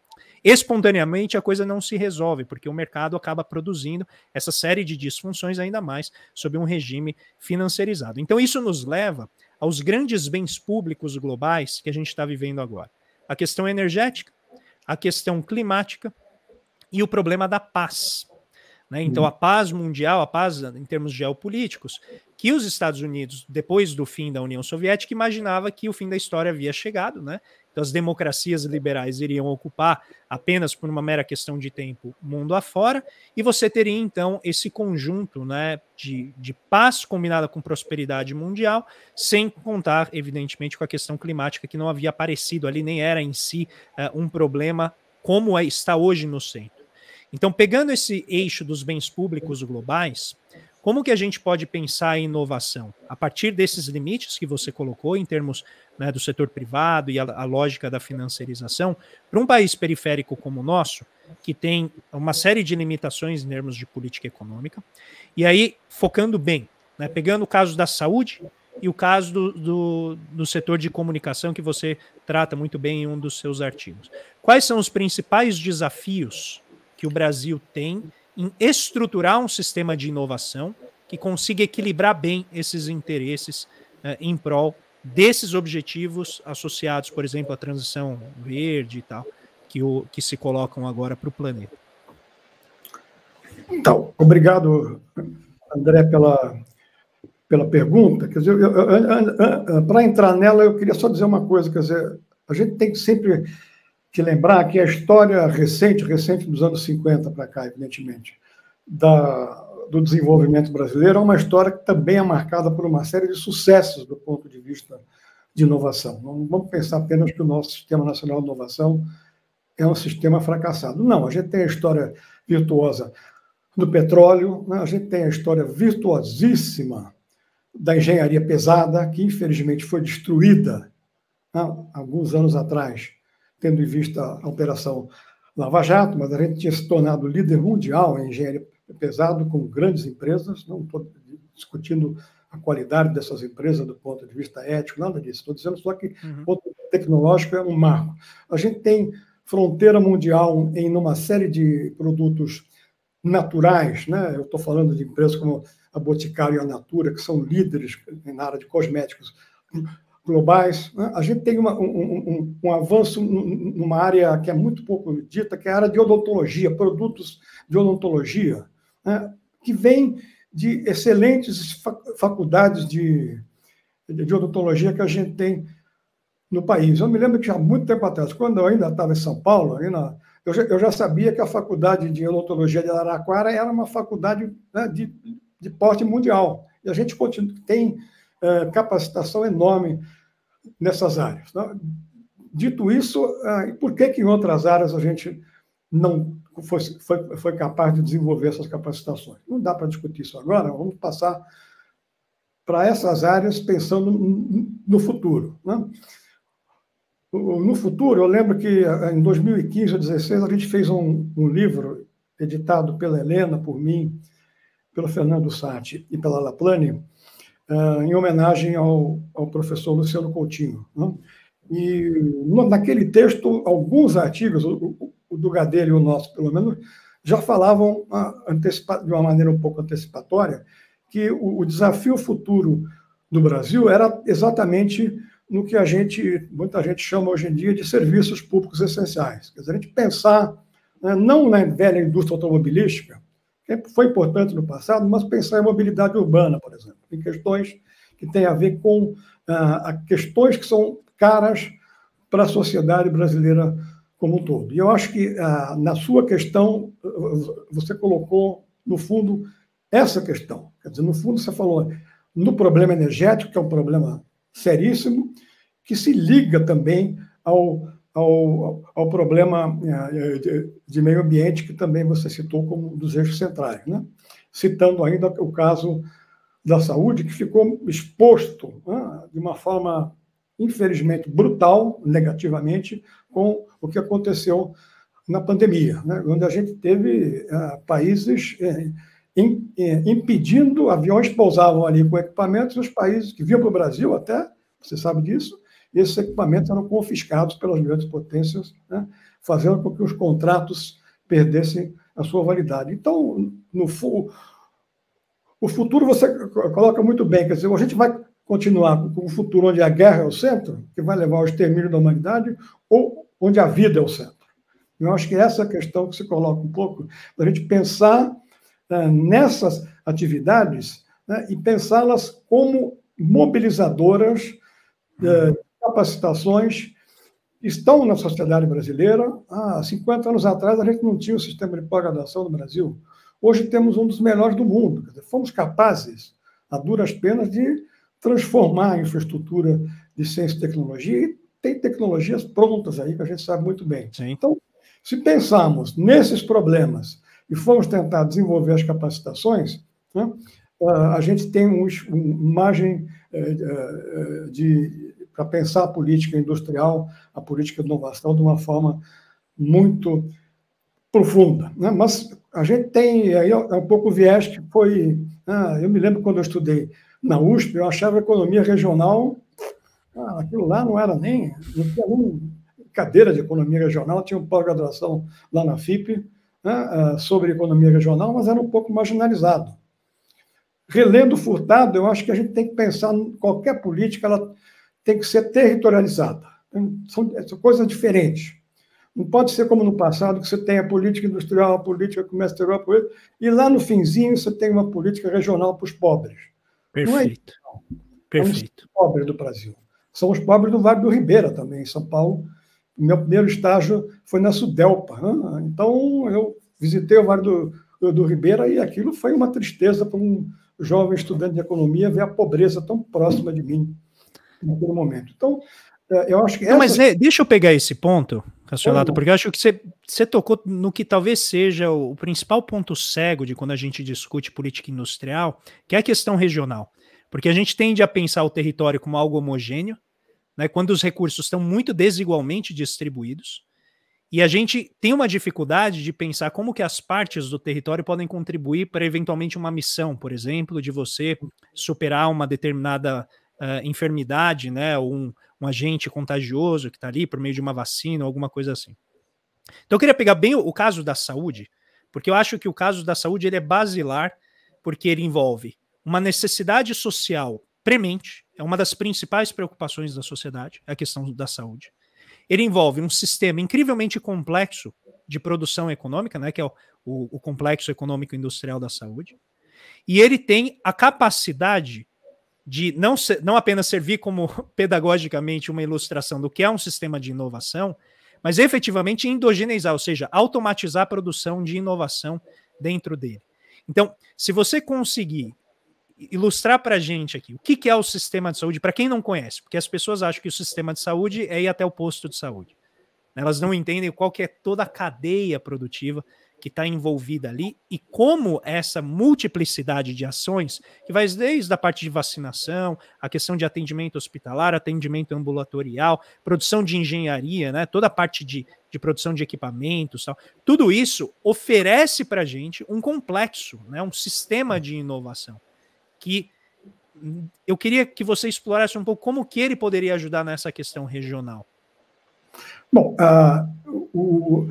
B: espontaneamente a coisa não se resolve, porque o mercado acaba produzindo essa série de disfunções, ainda mais sob um regime financeirizado. Então isso nos leva aos grandes bens públicos globais que a gente está vivendo agora. A questão energética, a questão climática e o problema da paz. Né? Então, a paz mundial, a paz em termos geopolíticos, que os Estados Unidos, depois do fim da União Soviética, imaginava que o fim da história havia chegado, né? Então, as democracias liberais iriam ocupar apenas por uma mera questão de tempo mundo afora, e você teria, então, esse conjunto, né, de paz combinada com prosperidade mundial, sem contar, evidentemente, com a questão climática, que não havia aparecido ali, nem era em si um problema como está hoje no centro. Então, pegando esse eixo dos bens públicos globais, como que a gente pode pensar em inovação? A partir desses limites que você colocou, em termos, né, do setor privado e a lógica da financiarização, para um país periférico como o nosso, que tem uma série de limitações em termos de política econômica, e aí focando bem, né, pegando o caso da saúde e o caso do setor de comunicação, que você trata muito bem em um dos seus artigos. Quais são os principais desafios que o Brasil tem em estruturar um sistema de inovação que consiga equilibrar bem esses interesses em prol desses objetivos associados, por exemplo, à transição verde e tal, que se colocam agora para o planeta?
A: Então, obrigado, André, pela pergunta. Quer dizer, para entrar nela, eu queria só dizer uma coisa, quer dizer, a gente tem que sempre que lembrar que a história recente dos anos 50 para cá, evidentemente, do desenvolvimento brasileiro, é uma história que também é marcada por uma série de sucessos do ponto de vista de inovação. Não vamos pensar apenas que o nosso Sistema Nacional de Inovação é um sistema fracassado. Não, a gente tem a história virtuosa do petróleo, né? A gente tem a história virtuosíssima da engenharia pesada, que infelizmente foi destruída, né, alguns anos atrás, tendo em vista a Operação Lava Jato, mas a gente tinha se tornado líder mundial em engenharia pesada com grandes empresas. Não estou discutindo a qualidade dessas empresas do ponto de vista ético, nada disso. Estou dizendo só que o ponto tecnológico é um marco. A gente tem fronteira mundial em uma série de produtos naturais, né? Eu estou falando de empresas como a Boticário e a Natura, que são líderes na área de cosméticos globais. Né? A gente tem um avanço numa área que é muito pouco dita, que é a área de odontologia, produtos de odontologia, né? Que vem de excelentes faculdades de odontologia que a gente tem no país. Eu me lembro que há muito tempo atrás, quando eu ainda estava em São Paulo, eu já sabia que a faculdade de odontologia de Araraquara era uma faculdade, né, de porte mundial. E a gente tem capacitação enorme nessas áreas. Né? Dito isso, por que em outras áreas a gente não foi capaz de desenvolver essas capacitações? Não dá para discutir isso agora, vamos passar para essas áreas pensando no futuro. Né? No futuro, eu lembro que em 2015 ou 2016 a gente fez um livro editado pela Helena, por mim, pelo Fernando Satti e pela Laplane, em homenagem ao professor Luciano Coutinho. Né? E naquele texto, alguns artigos, o do Gadelha e o nosso, pelo menos, já falavam de uma maneira um pouco antecipatória que o desafio futuro do Brasil era exatamente no que muita gente chama hoje em dia de serviços públicos essenciais. Quer dizer, a gente pensar né? Não na velha indústria automobilística, que foi importante no passado, mas pensar em mobilidade urbana, por exemplo, em questões que têm a ver com questões que são caras para a sociedade brasileira como um todo. E eu acho que, na sua questão, você colocou, no fundo, essa questão. Quer dizer, no fundo, você falou no problema energético, que é um problema seríssimo, que se liga também ao problema de meio ambiente, que também você citou como um dos eixos centrais, né? Citando ainda o caso da saúde, que ficou exposto, né, de uma forma, infelizmente, brutal, negativamente, com o que aconteceu na pandemia, né, onde a gente teve países impedindo, aviões pousavam ali com equipamentos, e os países que vinham para o Brasil até, você sabe disso, esses equipamentos eram confiscados pelas grandes potências, né, fazendo com que os contratos perdessem a sua validade. Então, o futuro você coloca muito bem, quer dizer, a gente vai continuar com um futuro onde a guerra é o centro, que vai levar ao extermínio da humanidade, ou onde a vida é o centro. Eu acho que essa é a questão que se coloca um pouco, da gente pensar nessas atividades, né, e pensá-las como mobilizadoras de capacitações que estão na sociedade brasileira. Há 50 anos atrás, a gente não tinha o sistema de pós-graduação no Brasil. Hoje temos um dos melhores do mundo. Quer dizer, fomos capazes, a duras penas, de transformar a infraestrutura de ciência e tecnologia, e tem tecnologias prontas aí, que a gente sabe muito bem.
B: Sim.
A: Então, se pensarmos nesses problemas e formos tentar desenvolver as capacitações, né, a gente tem uma margem para pensar a política industrial, a política de inovação, de uma forma muito profunda, né? Mas a gente tem aí um pouco o viés que foi... eu me lembro quando eu estudei na USP, eu achava a economia regional, aquilo lá não era nem... Não tinha nem cadeira de economia regional, tinha uma pós-graduação lá na FIP, né, sobre economia regional, mas era um pouco marginalizado. Relendo Furtado, eu acho que a gente tem que pensar em qualquer política, ela tem que ser territorializada. São coisas diferentes. Não pode ser como no passado, que você tem a política industrial, a política comércio exterior, e lá no finzinho você tem uma política regional para os pobres.
B: Perfeito.
A: Não é isso, não.
B: Perfeito.
A: São os pobres do Brasil. São os pobres do Vale do Ribeira também, em São Paulo. O meu primeiro estágio foi na Sudelpa. Então, eu visitei o Vale do Ribeira e aquilo foi uma tristeza para um jovem estudante de economia ver a pobreza tão próxima de mim naquele momento. Então, eu acho que...
B: Mas deixa eu pegar esse ponto, Cassiolato, porque eu acho que você tocou no que talvez seja o principal ponto cego de quando a gente discute política industrial, que é a questão regional. Porque a gente tende a pensar o território como algo homogêneo, né, quando os recursos estão muito desigualmente distribuídos, e a gente tem uma dificuldade de pensar como que as partes do território podem contribuir para, eventualmente, uma missão, por exemplo, de você superar uma determinada enfermidade, né, ou um agente contagioso que está ali por meio de uma vacina ou alguma coisa assim. Então eu queria pegar bem o caso da saúde, porque eu acho que o caso da saúde ele é basilar, porque ele envolve uma necessidade social premente, é uma das principais preocupações da sociedade, a questão da saúde. Ele envolve um sistema incrivelmente complexo de produção econômica, né, que é o complexo econômico industrial da saúde, e ele tem a capacidade de não apenas servir como pedagogicamente uma ilustração do que é um sistema de inovação, mas efetivamente endogeneizar, ou seja, automatizar a produção de inovação dentro dele. Então, se você conseguir ilustrar para a gente aqui o que é o sistema de saúde, para quem não conhece, porque as pessoas acham que o sistema de saúde é ir até o posto de saúde. Elas não entendem qual que é toda a cadeia produtiva que está envolvida ali e como essa multiplicidade de ações, que vai desde a parte de vacinação, a questão de atendimento hospitalar, atendimento ambulatorial, produção de engenharia, né, toda a parte de produção de equipamentos, tal, tudo isso oferece para a gente um complexo, né, um sistema de inovação, que eu queria que você explorasse um pouco como que ele poderia ajudar nessa questão regional.
A: Bom,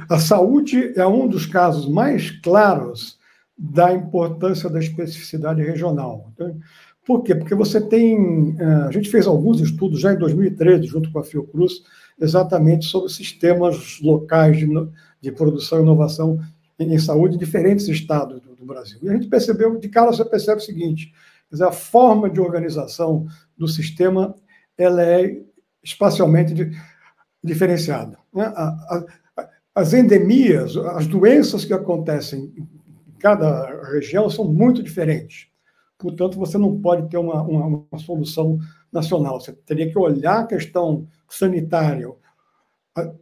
A: a saúde é um dos casos mais claros da importância da especificidade regional. Então, por quê? Porque você tem... A gente fez alguns estudos já em 2013, junto com a Fiocruz, exatamente sobre sistemas locais de produção e inovação em saúde em diferentes estados do Brasil. E a gente percebeu, de cara você percebe o seguinte, quer dizer, a forma de organização do sistema ela é espacialmente diferenciada. As endemias, as doenças que acontecem em cada região são muito diferentes. Portanto, você não pode ter uma solução nacional. Você teria que olhar a questão sanitária,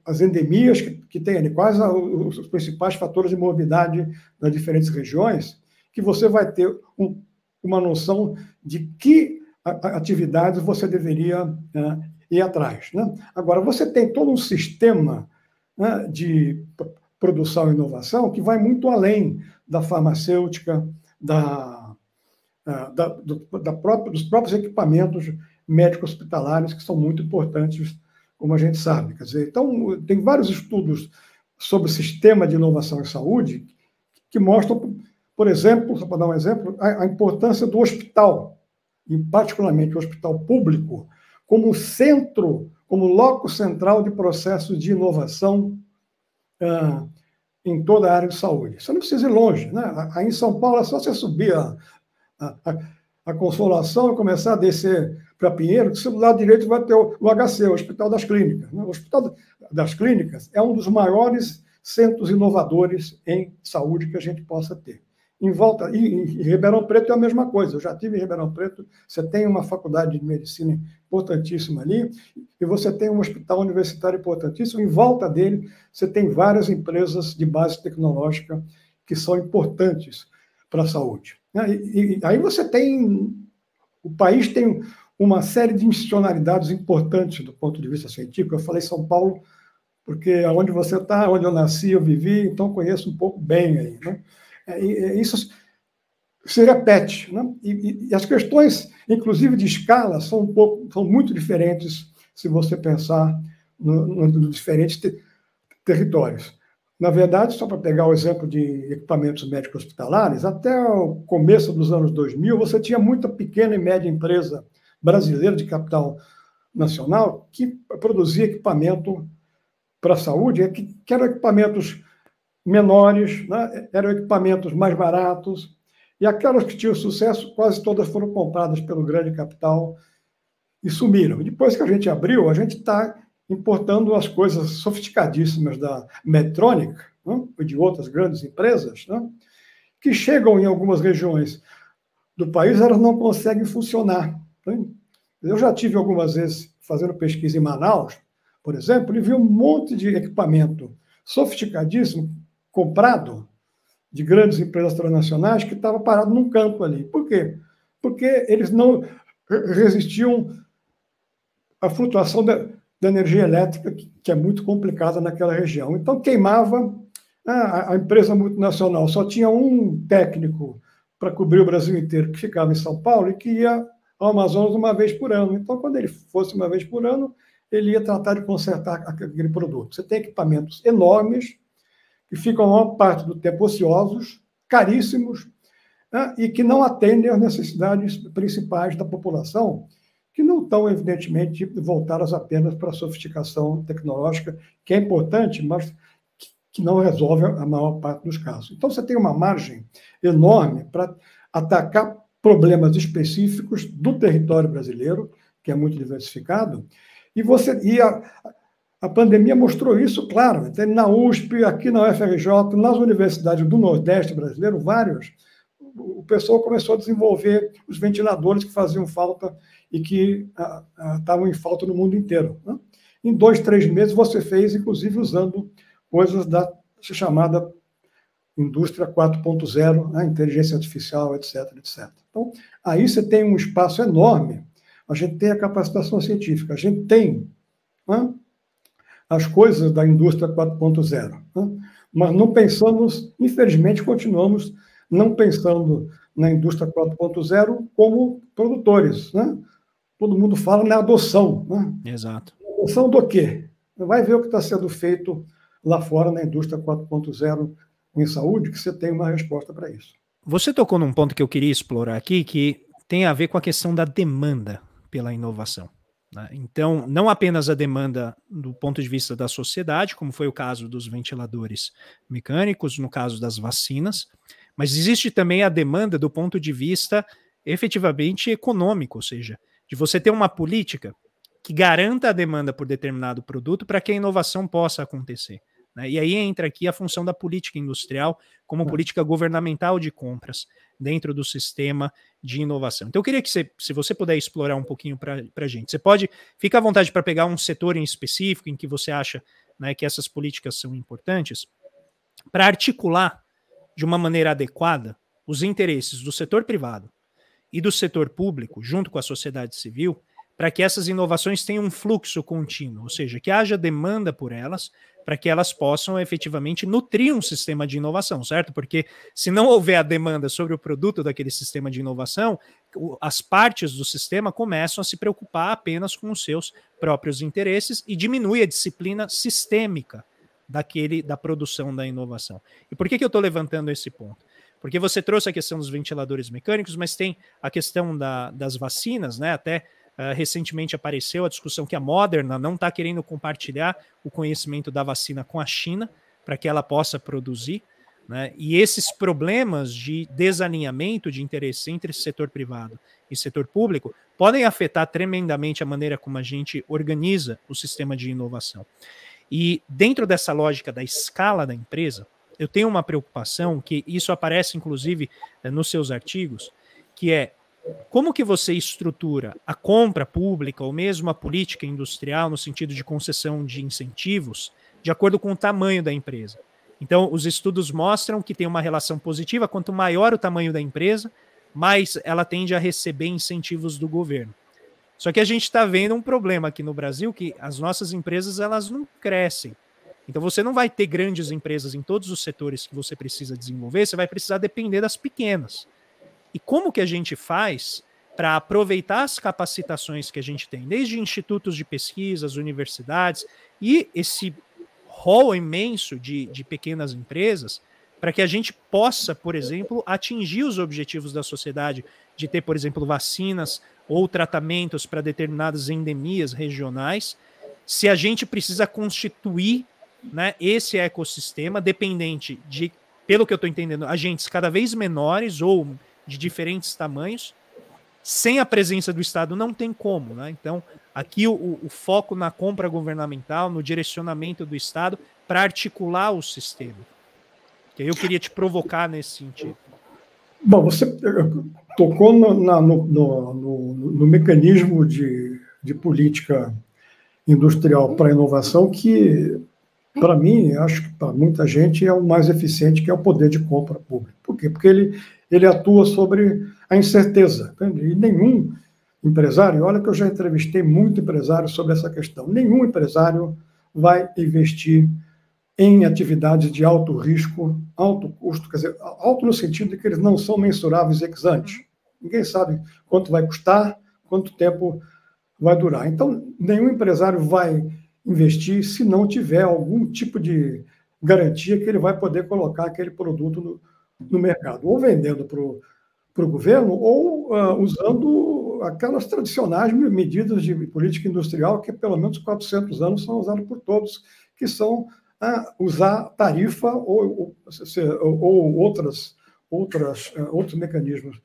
A: as endemias que tem ali, quais os principais fatores de morbidade das diferentes regiões, que você vai ter uma noção de que atividades você deveria ir atrás. Né? Agora, você tem todo um sistema, né, de produção e inovação que vai muito além da farmacêutica, dos próprios equipamentos médico-hospitalares, que são muito importantes, como a gente sabe. Quer dizer, então, tem vários estudos sobre o sistema de inovação em saúde que mostram, por exemplo, só para dar um exemplo, a importância do hospital, e particularmente o hospital público, como centro, como locus central de processos de inovação em toda a área de saúde. Você não precisa ir longe, né? Aí em São Paulo é só você subir a Consolação e começar a descer para Pinheiro, que do lado direito vai ter o HC, o Hospital das Clínicas. Né? O Hospital das Clínicas é um dos maiores centros inovadores em saúde que a gente possa ter. Em volta, e Ribeirão Preto é a mesma coisa. Eu já estive em Ribeirão Preto, você tem uma faculdade de medicina importantíssima ali, e você tem um hospital universitário importantíssimo. Em volta dele, você tem várias empresas de base tecnológica que são importantes para a saúde. E aí você tem... O país tem uma série de institucionalidades importantes do ponto de vista científico. Eu falei São Paulo porque é onde você está, onde eu nasci, eu vivi, então conheço um pouco bem aí, né? Isso se repete, né? E as questões, inclusive de escala, são muito diferentes se você pensar nos diferentes territórios. Na verdade, só para pegar o exemplo de equipamentos médicos hospitalares, até o começo dos anos 2000, você tinha muita pequena e média empresa brasileira de capital nacional que produzia equipamento para a saúde, que eram equipamentos menores, né? Eram equipamentos mais baratos, e aquelas que tinham sucesso, quase todas foram compradas pelo grande capital e sumiram. Depois que a gente abriu, a gente está importando as coisas sofisticadíssimas da Medtronic, né? E de outras grandes empresas, né? Que chegam em algumas regiões do país, elas não conseguem funcionar. Né? Eu já tive algumas vezes fazendo pesquisa em Manaus, por exemplo, e vi um monte de equipamento sofisticadíssimo comprado de grandes empresas transnacionais que estava parado num canto ali. Por quê? Porque eles não resistiam à flutuação da energia elétrica, que é muito complicada naquela região. Então, queimava, a empresa multinacional só tinha um técnico para cobrir o Brasil inteiro, que ficava em São Paulo e que ia ao Amazonas uma vez por ano. Então, quando ele fosse uma vez por ano, ele ia tratar de consertar aquele produto. Você tem equipamentos enormes, que ficam a maior parte do tempo ociosos, caríssimos, né, e que não atendem às necessidades principais da população, que não estão, evidentemente, voltadas apenas para a sofisticação tecnológica, que é importante, mas que não resolve a maior parte dos casos. Então, você tem uma margem enorme para atacar problemas específicos do território brasileiro, que é muito diversificado, a pandemia mostrou isso, claro. Na USP, aqui na UFRJ, nas universidades do Nordeste brasileiro, vários, o pessoal começou a desenvolver os ventiladores que faziam falta e que estavam em falta no mundo inteiro. Né? Em 2, 3 meses, você fez, inclusive, usando coisas da chamada indústria 4.0, né? Inteligência artificial, etc, etc. Então, aí você tem um espaço enorme. A gente tem a capacitação científica, a gente tem... Né? As coisas da indústria 4.0. Né? Mas não pensamos, infelizmente, continuamos não pensando na indústria 4.0 como produtores. Né? Todo mundo fala na adoção. Né?
B: Exato.
A: Adoção do quê? Vai ver o que está sendo feito lá fora na indústria 4.0 em saúde, que você tem uma resposta para isso.
B: Você tocou num ponto que eu queria explorar aqui, que tem a ver com a questão da demanda pela inovação, né? Então, não apenas a demanda do ponto de vista da sociedade, como foi o caso dos ventiladores mecânicos, no caso das vacinas, mas existe também a demanda do ponto de vista efetivamente econômico, ou seja, de você ter uma política que garanta a demanda por determinado produto para que a inovação possa acontecer, né? E aí entra aqui a função da política industrial como política governamental de compras dentro do sistema de inovação. Então eu queria que se você puder explorar um pouquinho para a gente. Você pode, fica à vontade para pegar um setor em específico em que você acha, né, que essas políticas são importantes, para articular de uma maneira adequada os interesses do setor privado e do setor público, junto com a sociedade civil, para que essas inovações tenham um fluxo contínuo, ou seja, que haja demanda por elas, para que elas possam efetivamente nutrir um sistema de inovação, certo? Porque se não houver a demanda sobre o produto daquele sistema de inovação, as partes do sistema começam a se preocupar apenas com os seus próprios interesses e diminui a disciplina sistêmica da produção da inovação. E por que eu estou levantando esse ponto? Porque você trouxe a questão dos ventiladores mecânicos, mas tem a questão das vacinas, né? Até recentemente apareceu a discussão que a Moderna não está querendo compartilhar o conhecimento da vacina com a China para que ela possa produzir, né? E esses problemas de desalinhamento de interesse entre setor privado e setor público podem afetar tremendamente a maneira como a gente organiza o sistema de inovação. E dentro dessa lógica da escala da empresa, eu tenho uma preocupação, que isso aparece inclusive nos seus artigos, que é como que você estrutura a compra pública ou mesmo a política industrial no sentido de concessão de incentivos de acordo com o tamanho da empresa. Então, os estudos mostram que tem uma relação positiva, quanto maior o tamanho da empresa, mais ela tende a receber incentivos do governo. Só que a gente está vendo um problema aqui no Brasil, que as nossas empresas elas não crescem. Então você não vai ter grandes empresas em todos os setores que você precisa desenvolver, você vai precisar depender das pequenas. E como que a gente faz para aproveitar as capacitações que a gente tem, desde institutos de pesquisa, as universidades, e esse rol imenso de pequenas empresas, para que a gente possa, por exemplo, atingir os objetivos da sociedade, de ter, por exemplo, vacinas ou tratamentos para determinadas endemias regionais, se a gente precisa constituir, né, esse ecossistema dependente de, pelo que eu estou entendendo, agentes cada vez menores ou de diferentes tamanhos, sem a presença do Estado não tem como, né? Então, aqui o foco na compra governamental, no direcionamento do Estado para articular o sistema. Que eu queria te provocar nesse sentido.
A: Bom, você tocou no mecanismo de política industrial para a inovação que, para mim, acho que para muita gente é o mais eficiente, que é o poder de compra pública. Por quê? Porque ele atua sobre a incerteza. Entende? E nenhum empresário, olha que eu já entrevistei muito empresário sobre essa questão, nenhum empresário vai investir em atividades de alto risco, alto custo, quer dizer, alto no sentido de que eles não são mensuráveis ex ante. Ninguém sabe quanto vai custar, quanto tempo vai durar. Então, nenhum empresário vai investir se não tiver algum tipo de garantia que ele vai poder colocar aquele produto no mercado, ou vendendo para o governo, ou usando aquelas tradicionais medidas de política industrial que, pelo menos 400 anos, são usadas por todos, que são usar tarifa ou outros mecanismos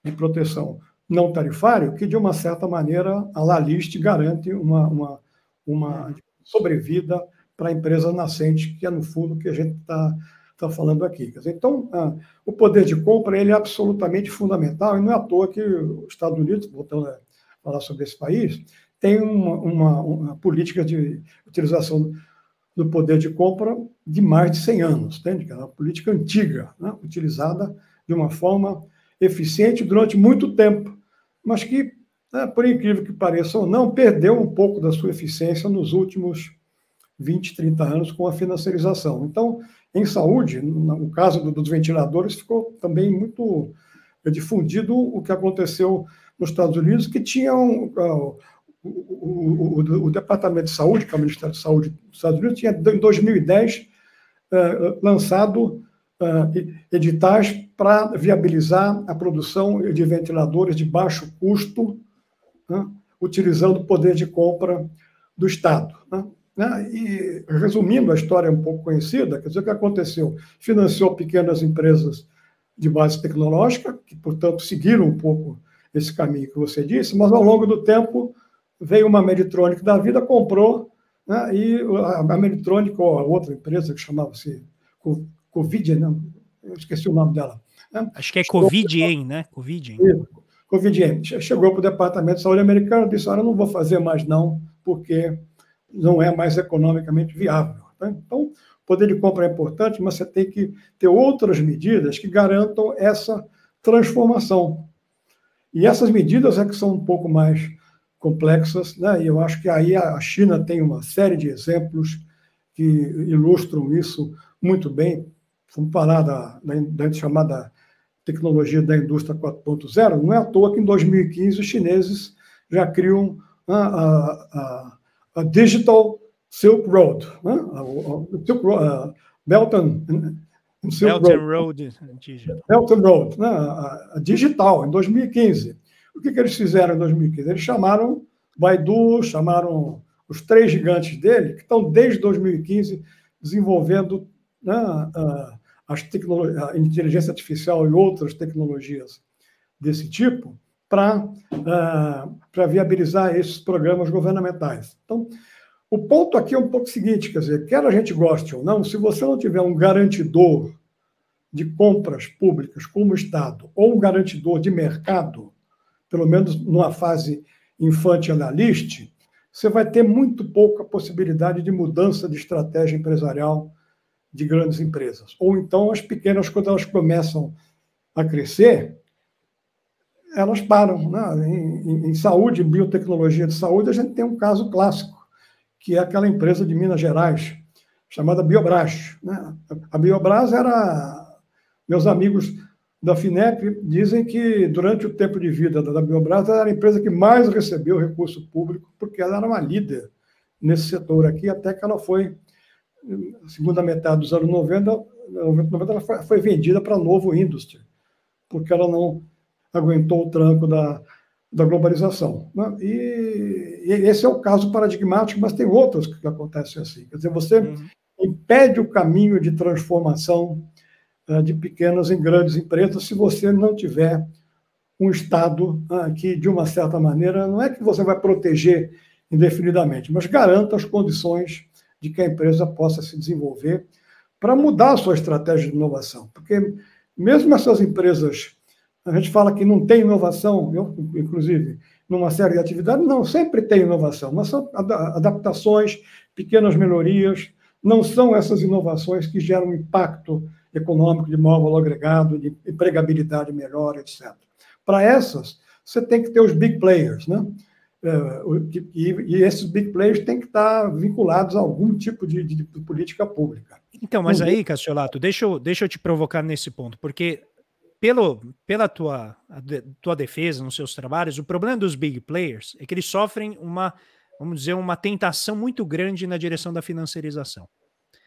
A: de proteção não tarifário, que, de uma certa maneira, a LALIST garante uma sobrevida para a empresa nascente, que é, no fundo, o que a gente está falando aqui. Então, o poder de compra ele é absolutamente fundamental, e não é à toa que os Estados Unidos, voltando a falar sobre esse país, tem uma política de utilização do poder de compra de mais de 100 anos, entende? É uma política antiga, né? Utilizada de uma forma eficiente durante muito tempo, mas que, por incrível que pareça ou não, perdeu um pouco da sua eficiência nos últimos 20, 30 anos com a financiarização. Então, em saúde, no caso dos ventiladores, ficou também muito difundido o que aconteceu nos Estados Unidos, que tinham o Departamento de Saúde, que é o Ministério de Saúde dos Estados Unidos, tinha, em 2010, lançado editais para viabilizar a produção de ventiladores de baixo custo, né, utilizando o poder de compra do Estado. Né? E, resumindo, a história é um pouco conhecida, quer dizer, o que aconteceu? Financiou pequenas empresas de base tecnológica, que, portanto, seguiram um pouco esse caminho que você disse, mas, ao longo do tempo, veio uma Meditronic da vida, comprou, né, e a Meditronic, ou a outra empresa que chamava-se Covid, né? Eu esqueci o nome dela. Né?
B: Acho que é Covidien, né?
A: Covidien. Chegou para o Departamento de Saúde americano e disse, olha, eu não vou fazer mais não, porque não é mais economicamente viável. Tá? Então, o poder de compra é importante, mas você tem que ter outras medidas que garantam essa transformação. E essas medidas é que são um pouco mais complexas, né? E eu acho que aí a China tem uma série de exemplos que ilustram isso muito bem. Vamos falar da chamada tecnologia da indústria 4.0, não é à toa que em 2015 os chineses já criam a Digital Silk Road, né? Belt and
B: Road.
A: Belt and Road, né? A digital, em 2015. O que eles fizeram em 2015? Eles chamaram Baidu, chamaram os 3 gigantes dele, que estão desde 2015 desenvolvendo, né, a inteligência artificial e outras tecnologias desse tipo para viabilizar esses programas governamentais. Então, o ponto aqui é um pouco o seguinte, quer dizer, quer a gente goste ou não, se você não tiver um garantidor de compras públicas como o Estado, ou um garantidor de mercado, pelo menos numa fase infante analista, você vai ter muito pouca possibilidade de mudança de estratégia empresarial de grandes empresas. Ou então as pequenas, quando elas começam a crescer, elas param. Né? Em saúde, em biotecnologia de saúde, a gente tem um caso clássico, que é aquela empresa de Minas Gerais, chamada Biobras. Né? A Biobras era... Meus amigos da FINEP dizem que, durante o tempo de vida da Biobras, era a empresa que mais recebeu recurso público, porque ela era uma líder nesse setor aqui, até que ela foi, na segunda metade dos anos 90, ela foi vendida para a Novo Industry, porque ela não aguentou o tranco da globalização. Né? E esse é o caso paradigmático, mas tem outros que acontecem assim. Quer dizer, você impede o caminho de transformação de pequenas em grandes empresas se você não tiver um Estado que, de uma certa maneira, não é que você vai proteger indefinidamente, mas garanta as condições de que a empresa possa se desenvolver para mudar a sua estratégia de inovação. Porque mesmo essas empresas, a gente fala que não tem inovação, eu, inclusive, numa série de atividades, não, sempre tem inovação, mas são adaptações, pequenas melhorias, não são essas inovações que geram impacto econômico de maior valor agregado, de empregabilidade melhor, etc. Para essas, você tem que ter os big players, né? E esses big players têm que estar vinculados a algum tipo de política pública.
B: Então, mas aí, Cassiolato, deixa eu te provocar nesse ponto, porque pela tua defesa nos seus trabalhos, o problema dos big players é que eles sofrem vamos dizer, uma tentação muito grande na direção da financiarização.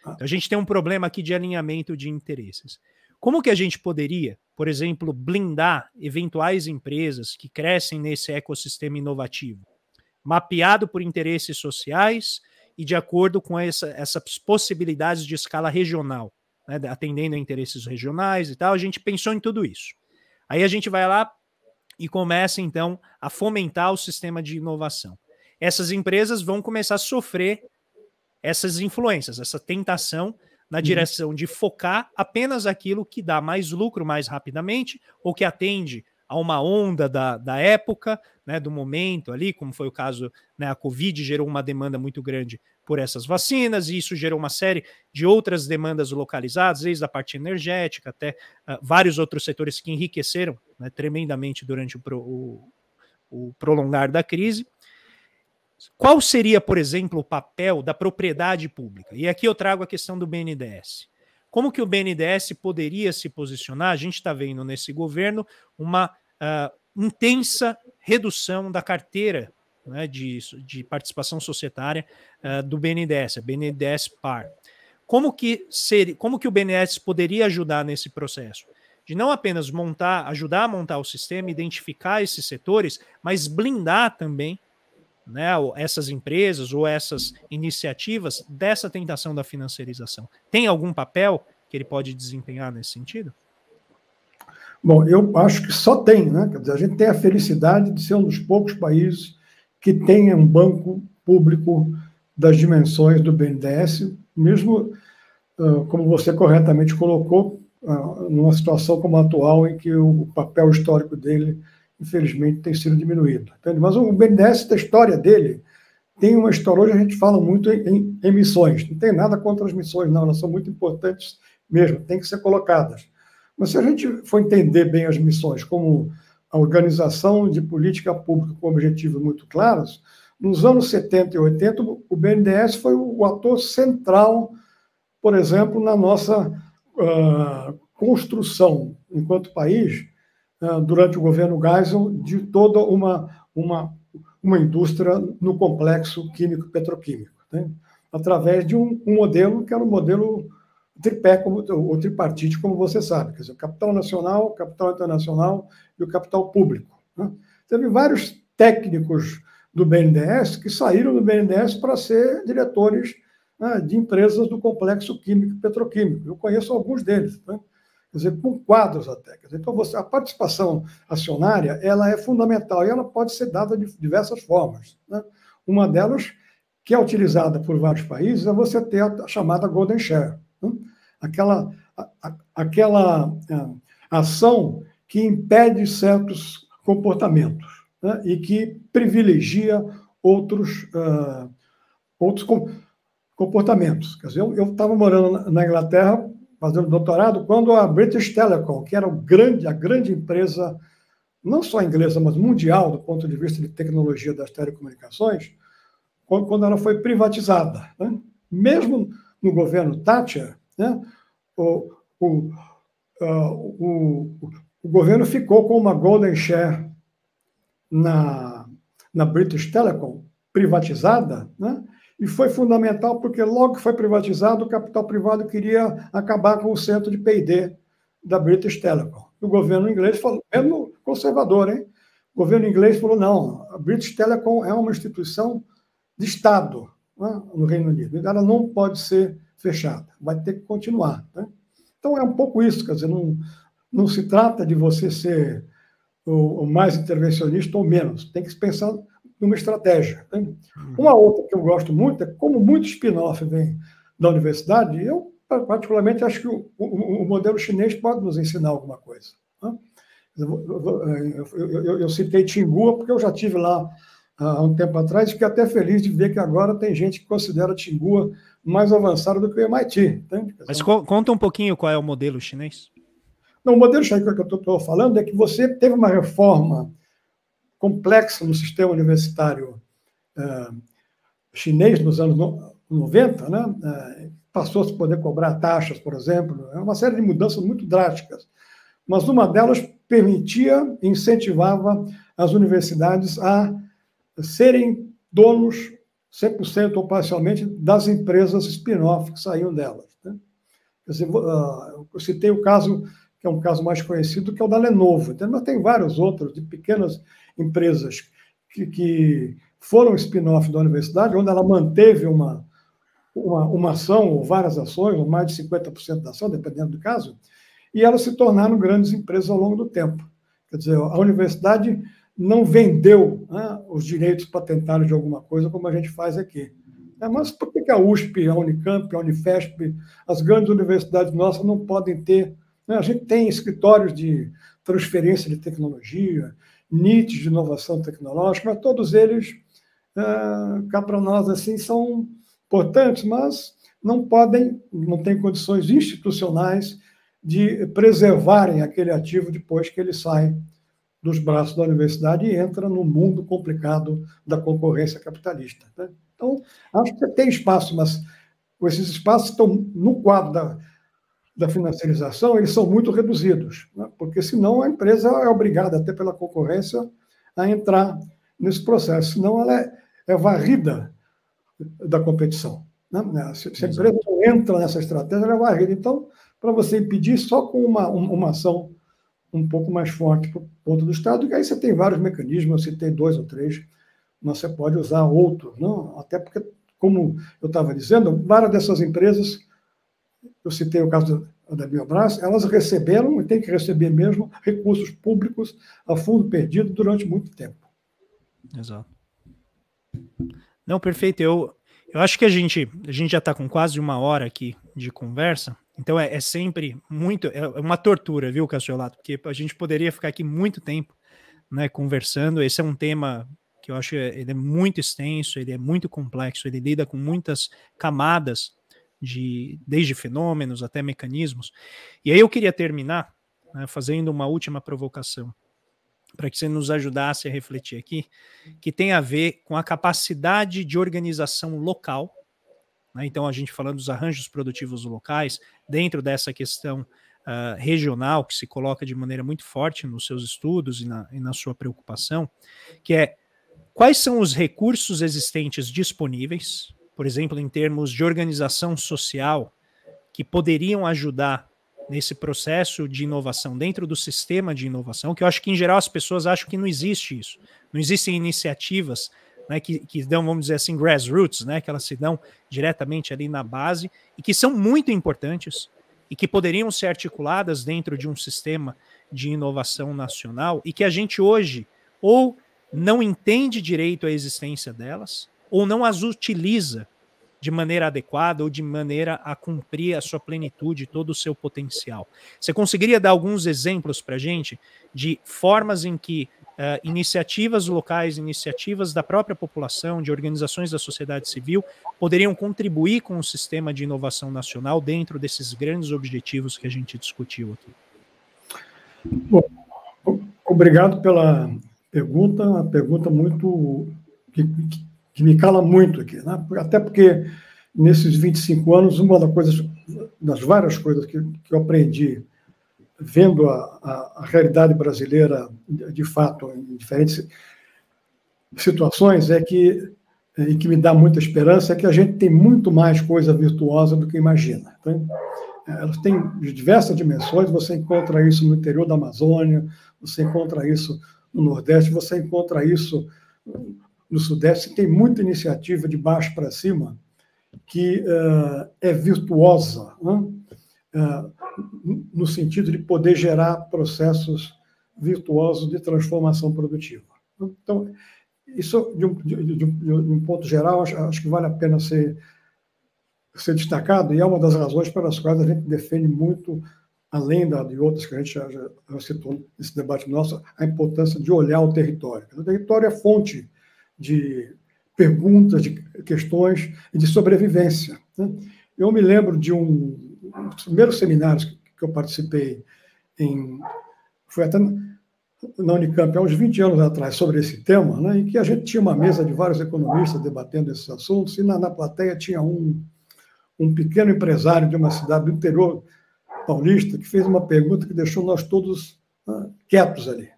B: Então, a gente tem um problema aqui de alinhamento de interesses. Como que a gente poderia, por exemplo, blindar eventuais empresas que crescem nesse ecossistema inovativo, mapeado por interesses sociais e de acordo com essas possibilidades de escala regional, né, atendendo a interesses regionais e tal? A gente pensou em tudo isso. Aí a gente vai lá e começa, então, a fomentar o sistema de inovação. Essas empresas vão começar a sofrer essas influências, essa tentação na direção de focar apenas aquilo que dá mais lucro mais rapidamente ou que atende a uma onda da época, né, do momento ali, como foi o caso, né, a Covid gerou uma demanda muito grande por essas vacinas, e isso gerou uma série de outras demandas localizadas, desde a parte energética até vários outros setores que enriqueceram, né, tremendamente durante o prolongar da crise. Qual seria, por exemplo, o papel da propriedade pública? E aqui eu trago a questão do BNDES. Como que o BNDES poderia se posicionar? A gente está vendo nesse governo uma intensa redução da carteira, né, de participação societária do BNDES, a BNDES Par. como que o BNDES poderia ajudar nesse processo? De não apenas ajudar a montar o sistema, identificar esses setores, mas blindar também, né, essas empresas ou essas iniciativas dessa tentação da financiarização. Tem algum papel que ele pode desempenhar nesse sentido?
A: Bom, eu acho que só tem, né? Quer dizer, a gente tem a felicidade de ser um dos poucos países que tem um banco público das dimensões do BNDES, mesmo, como você corretamente colocou, numa situação como a atual, em que o papel histórico dele, infelizmente, tem sido diminuído. Entende? Mas o BNDES, da história dele, tem uma história. Hoje a gente fala muito em missões. Não tem nada contra as missões, não. Elas são muito importantes mesmo, têm que ser colocadas. Mas se a gente for entender bem as missões como a organização de política pública com objetivos muito claros, nos anos 70 e 80, o BNDES foi o ator central, por exemplo, na nossa construção, enquanto país, durante o governo Geisel, de toda uma indústria no complexo químico-petroquímico, né? Através de um modelo que era um modelo tripé, ou tripartite, como você sabe, quer dizer, o capital nacional, o capital internacional e o capital público, né? Teve vários técnicos do BNDES que saíram do BNDES para ser diretores, né, de empresas do complexo químico e petroquímico. Eu conheço alguns deles, né? Quer dizer, com quadros até. Quer dizer, então, a participação acionária ela é fundamental e ela pode ser dada de diversas formas, né? Uma delas, que é utilizada por vários países, é você ter a chamada Golden Share, né? Aquela ação que impede certos comportamentos, né? E que privilegia outros comportamentos. Quer dizer, eu estava morando na Inglaterra, fazendo doutorado, quando a British Telecom, que era a grande empresa, não só inglesa, mas mundial, do ponto de vista de tecnologia das telecomunicações, quando ela foi privatizada, né? Mesmo no governo Thatcher, né, o governo ficou com uma golden share na British Telecom, privatizada, né? E foi fundamental porque logo que foi privatizado, o capital privado queria acabar com o centro de P&D da British Telecom. O governo inglês falou, mesmo conservador, hein? O governo inglês falou, não, a British Telecom é uma instituição de Estado, né, no Reino Unido. Ela não pode ser fechada, vai ter que continuar, né? Então é um pouco isso, quer dizer, não se trata de você ser o mais intervencionista ou menos, tem que pensar numa estratégia, né? Uma outra que eu gosto muito é como muito spin-off vem da universidade, eu particularmente acho que o modelo chinês pode nos ensinar alguma coisa, né? Eu citei Tsinghua porque eu já estive lá há um tempo atrás e fiquei até feliz de ver que agora tem gente que considera Tsinghua mais avançado do que o MIT. Entende?
B: Mas conta um pouquinho qual é o modelo chinês.
A: Não, o modelo chinês que eu estou falando é que você teve uma reforma complexa no sistema universitário chinês nos anos 90, né? Passou-se a poder cobrar taxas, por exemplo, uma série de mudanças muito drásticas. Mas uma delas permitia, incentivava as universidades a serem donos 100% ou parcialmente das empresas spin-off que saíam delas, né? Quer dizer, eu citei o caso, que é um caso mais conhecido, que é o da Lenovo, entendeu? Mas tem vários outros de pequenas empresas que foram spin-off da universidade, onde ela manteve uma ação, ou várias ações, ou mais de 50% da ação, dependendo do caso, e elas se tornaram grandes empresas ao longo do tempo. Quer dizer, a universidade não vendeu, né, os direitos patentários de alguma coisa, como a gente faz aqui. Mas por que a USP, a Unicamp, a Unifesp, as grandes universidades nossas não podem ter, né? A gente tem escritórios de transferência de tecnologia, NITs de inovação tecnológica, mas todos eles, cá para nós, assim, são importantes, mas não têm condições institucionais de preservarem aquele ativo depois que ele sai dos braços da universidade e entra no mundo complicado da concorrência capitalista, né? Então, acho que tem espaço, mas esses espaços estão no quadro da financiarização, eles são muito reduzidos, né? Porque senão a empresa é obrigada, até pela concorrência, a entrar nesse processo, senão ela é varrida da competição. Né? Se a empresa não entra nessa estratégia, ela é varrida. Então, para você impedir, só com uma ação um pouco mais forte por conta do Estado, e aí você tem vários mecanismos, você tem 2 ou 3, mas você pode usar outros, não? Até porque, como eu estava dizendo, várias dessas empresas, eu citei o caso da Biobras, elas receberam, e tem que receber mesmo, recursos públicos a fundo perdido durante muito tempo.
B: Exato. Não, perfeito. Eu acho que a gente já está com quase 1 hora aqui de conversa, então é sempre muito, é uma tortura, viu, Cassiolato? Porque a gente poderia ficar aqui muito tempo, né, conversando. Esse é um tema que eu acho ele é muito extenso, ele é muito complexo, ele lida com muitas camadas, desde fenômenos até mecanismos. E aí eu queria terminar, né, fazendo uma última provocação, para que você nos ajudasse a refletir aqui, que tem a ver com a capacidade de organização local, né? Então, a gente falando dos arranjos produtivos locais, dentro dessa questão regional, que se coloca de maneira muito forte nos seus estudos e na sua preocupação, que é quais são os recursos existentes disponíveis, por exemplo, em termos de organização social, que poderiam ajudar nesse processo de inovação dentro do sistema de inovação, que eu acho que, em geral, as pessoas acham que não existe isso. Não existem iniciativas, né, que dão, vamos dizer assim, grassroots, né, que elas se dão diretamente ali na base e que são muito importantes e que poderiam ser articuladas dentro de um sistema de inovação nacional e que a gente hoje ou não entende direito a existência delas ou não as utiliza de maneira adequada ou de maneira a cumprir a sua plenitude, todo o seu potencial. Você conseguiria dar alguns exemplos para a gente de formas em que iniciativas locais, iniciativas da própria população, de organizações da sociedade civil, poderiam contribuir com o sistema de inovação nacional dentro desses grandes objetivos que a gente discutiu aqui?
A: Bom, obrigado pela pergunta, uma pergunta muito que me cala muito aqui, né? Até porque nesses 25 anos, uma das várias coisas que eu aprendi vendo a realidade brasileira de fato em diferentes situações e que me dá muita esperança é que a gente tem muito mais coisa virtuosa do que imagina. Então, elas têm diversas dimensões, você encontra isso no interior da Amazônia, você encontra isso no Nordeste, você encontra isso no Sudeste, tem muita iniciativa de baixo para cima que é virtuosa, né? No sentido de poder gerar processos virtuosos de transformação produtiva. Então, isso, de um ponto geral, acho que vale a pena ser destacado, e é uma das razões pelas quais a gente defende muito, além de outras que a gente já citou nesse debate nosso, a importância de olhar o território. O território é fonte de perguntas, de questões e de sobrevivência, né? Eu me lembro de um dos primeiros seminários que eu participei, foi até na Unicamp, há uns 20 anos atrás, sobre esse tema, né, em que a gente tinha uma mesa de vários economistas debatendo esses assuntos, e na plateia tinha um pequeno empresário de uma cidade do interior paulista que fez uma pergunta que deixou nós todos quietos ali.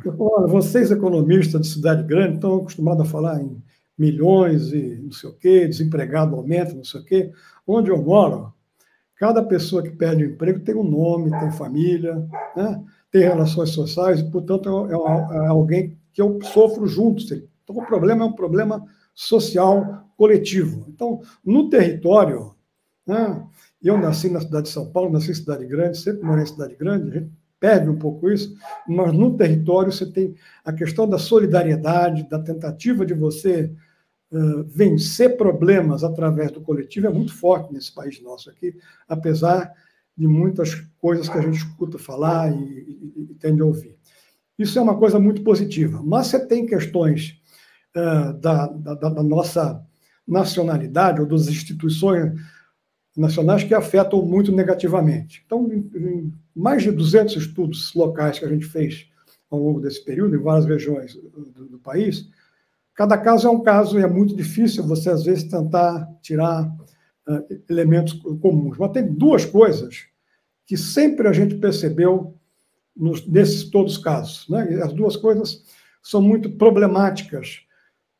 A: Eu falei, olha, vocês economistas de cidade grande estão acostumados a falar em milhões e não sei o quê, desempregado aumenta, não sei o quê. Onde eu moro, cada pessoa que perde o emprego tem um nome, tem família, né? Tem relações sociais, e, portanto, é alguém que eu sofro junto. Então, o problema é um problema social coletivo. Então, no território, né, eu nasci na cidade de São Paulo, nasci em cidade grande, sempre morei em cidade grande, a gente perde um pouco isso, mas no território você tem a questão da solidariedade, da tentativa de você vencer problemas através do coletivo, é muito forte nesse país nosso aqui, apesar de muitas coisas que a gente escuta falar e tende a ouvir. Isso é uma coisa muito positiva, mas você tem questões da nossa nacionalidade ou das instituições nacionais que afetam muito negativamente. Então, em mais de 200 estudos locais que a gente fez ao longo desse período, em várias regiões do país, cada caso é um caso e é muito difícil você, às vezes, tentar tirar elementos comuns. Mas tem duas coisas que sempre a gente percebeu nesses todos os casos, né? E as duas coisas são muito problemáticas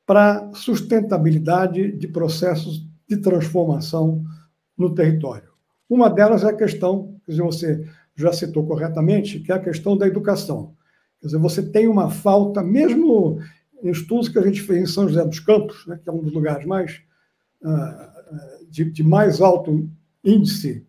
A: para a sustentabilidade de processos de transformação no território. Uma delas é a questão, quer dizer, você já citou corretamente, que é a questão da educação. Quer dizer, você tem uma falta, mesmo em estudos que a gente fez em São José dos Campos, né, que é um dos lugares mais de mais alto índice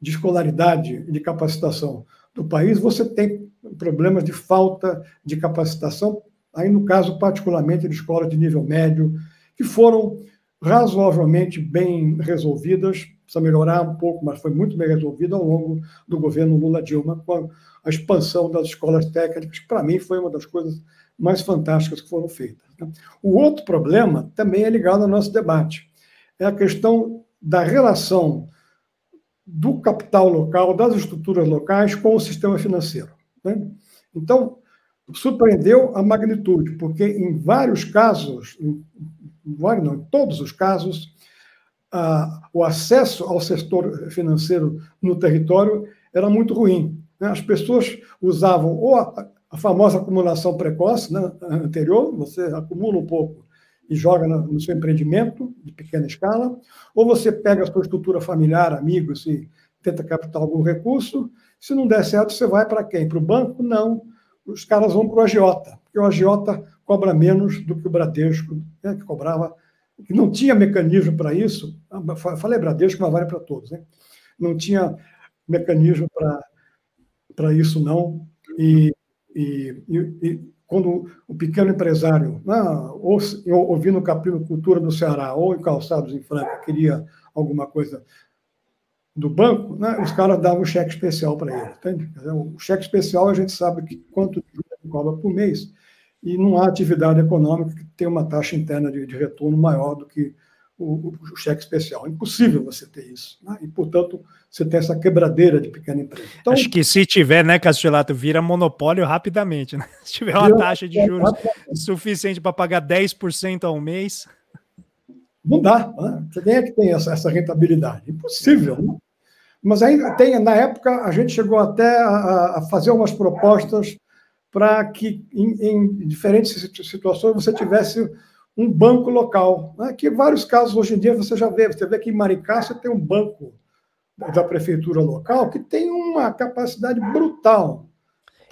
A: de escolaridade e de capacitação do país, você tem problemas de falta de capacitação, aí no caso particularmente de escolas de nível médio, que foram razoavelmente bem resolvidas, precisa melhorar um pouco, mas foi muito bem resolvida ao longo do governo Lula-Dilma, com a expansão das escolas técnicas, que para mim foi uma das coisas mais fantásticas que foram feitas. O outro problema também é ligado ao nosso debate, é a questão da relação do capital local, das estruturas locais com o sistema financeiro. Né? Então, surpreendeu a magnitude, porque em vários casos, em todos os casos, o acesso ao setor financeiro no território era muito ruim. Né? As pessoas usavam ou a famosa acumulação precoce, né, anterior, você acumula um pouco e joga no seu empreendimento de pequena escala, ou você pega a sua estrutura familiar, amigos, e tenta captar algum recurso. Se não der certo, você vai para quem? Para o banco? Não. Os caras vão para o agiota, porque o agiota cobra menos do que o Bradesco, né, que cobrava, que não tinha mecanismo para isso. Falei Bradesco, mas vale para todos. Né? Não tinha mecanismo para isso, não. E quando o pequeno empresário, ouvindo o Capítulo Cultura do Ceará ou em Calçados em Franca, queria alguma coisa do banco, né, os caras davam um cheque especial para ele. Entende? O cheque especial a gente sabe que quanto ele cobra por mês, e não há atividade econômica que tenha uma taxa interna de retorno maior do que o cheque especial. É impossível você ter isso. Né? E, portanto, você tem essa quebradeira de pequena empresa. Então,
B: acho que se tiver, né, Castellato, vira monopólio rapidamente. Né? Se tiver uma taxa de juros suficiente para pagar 10% ao mês...
A: Não dá. Né? Quem é que tem essa rentabilidade? Impossível. Né? Mas aí, na época, a gente chegou até a fazer umas propostas para que, em diferentes situações, você tivesse um banco local, né? Que em vários casos, hoje em dia, você vê que em Maricá você tem um banco da prefeitura local que tem uma capacidade brutal.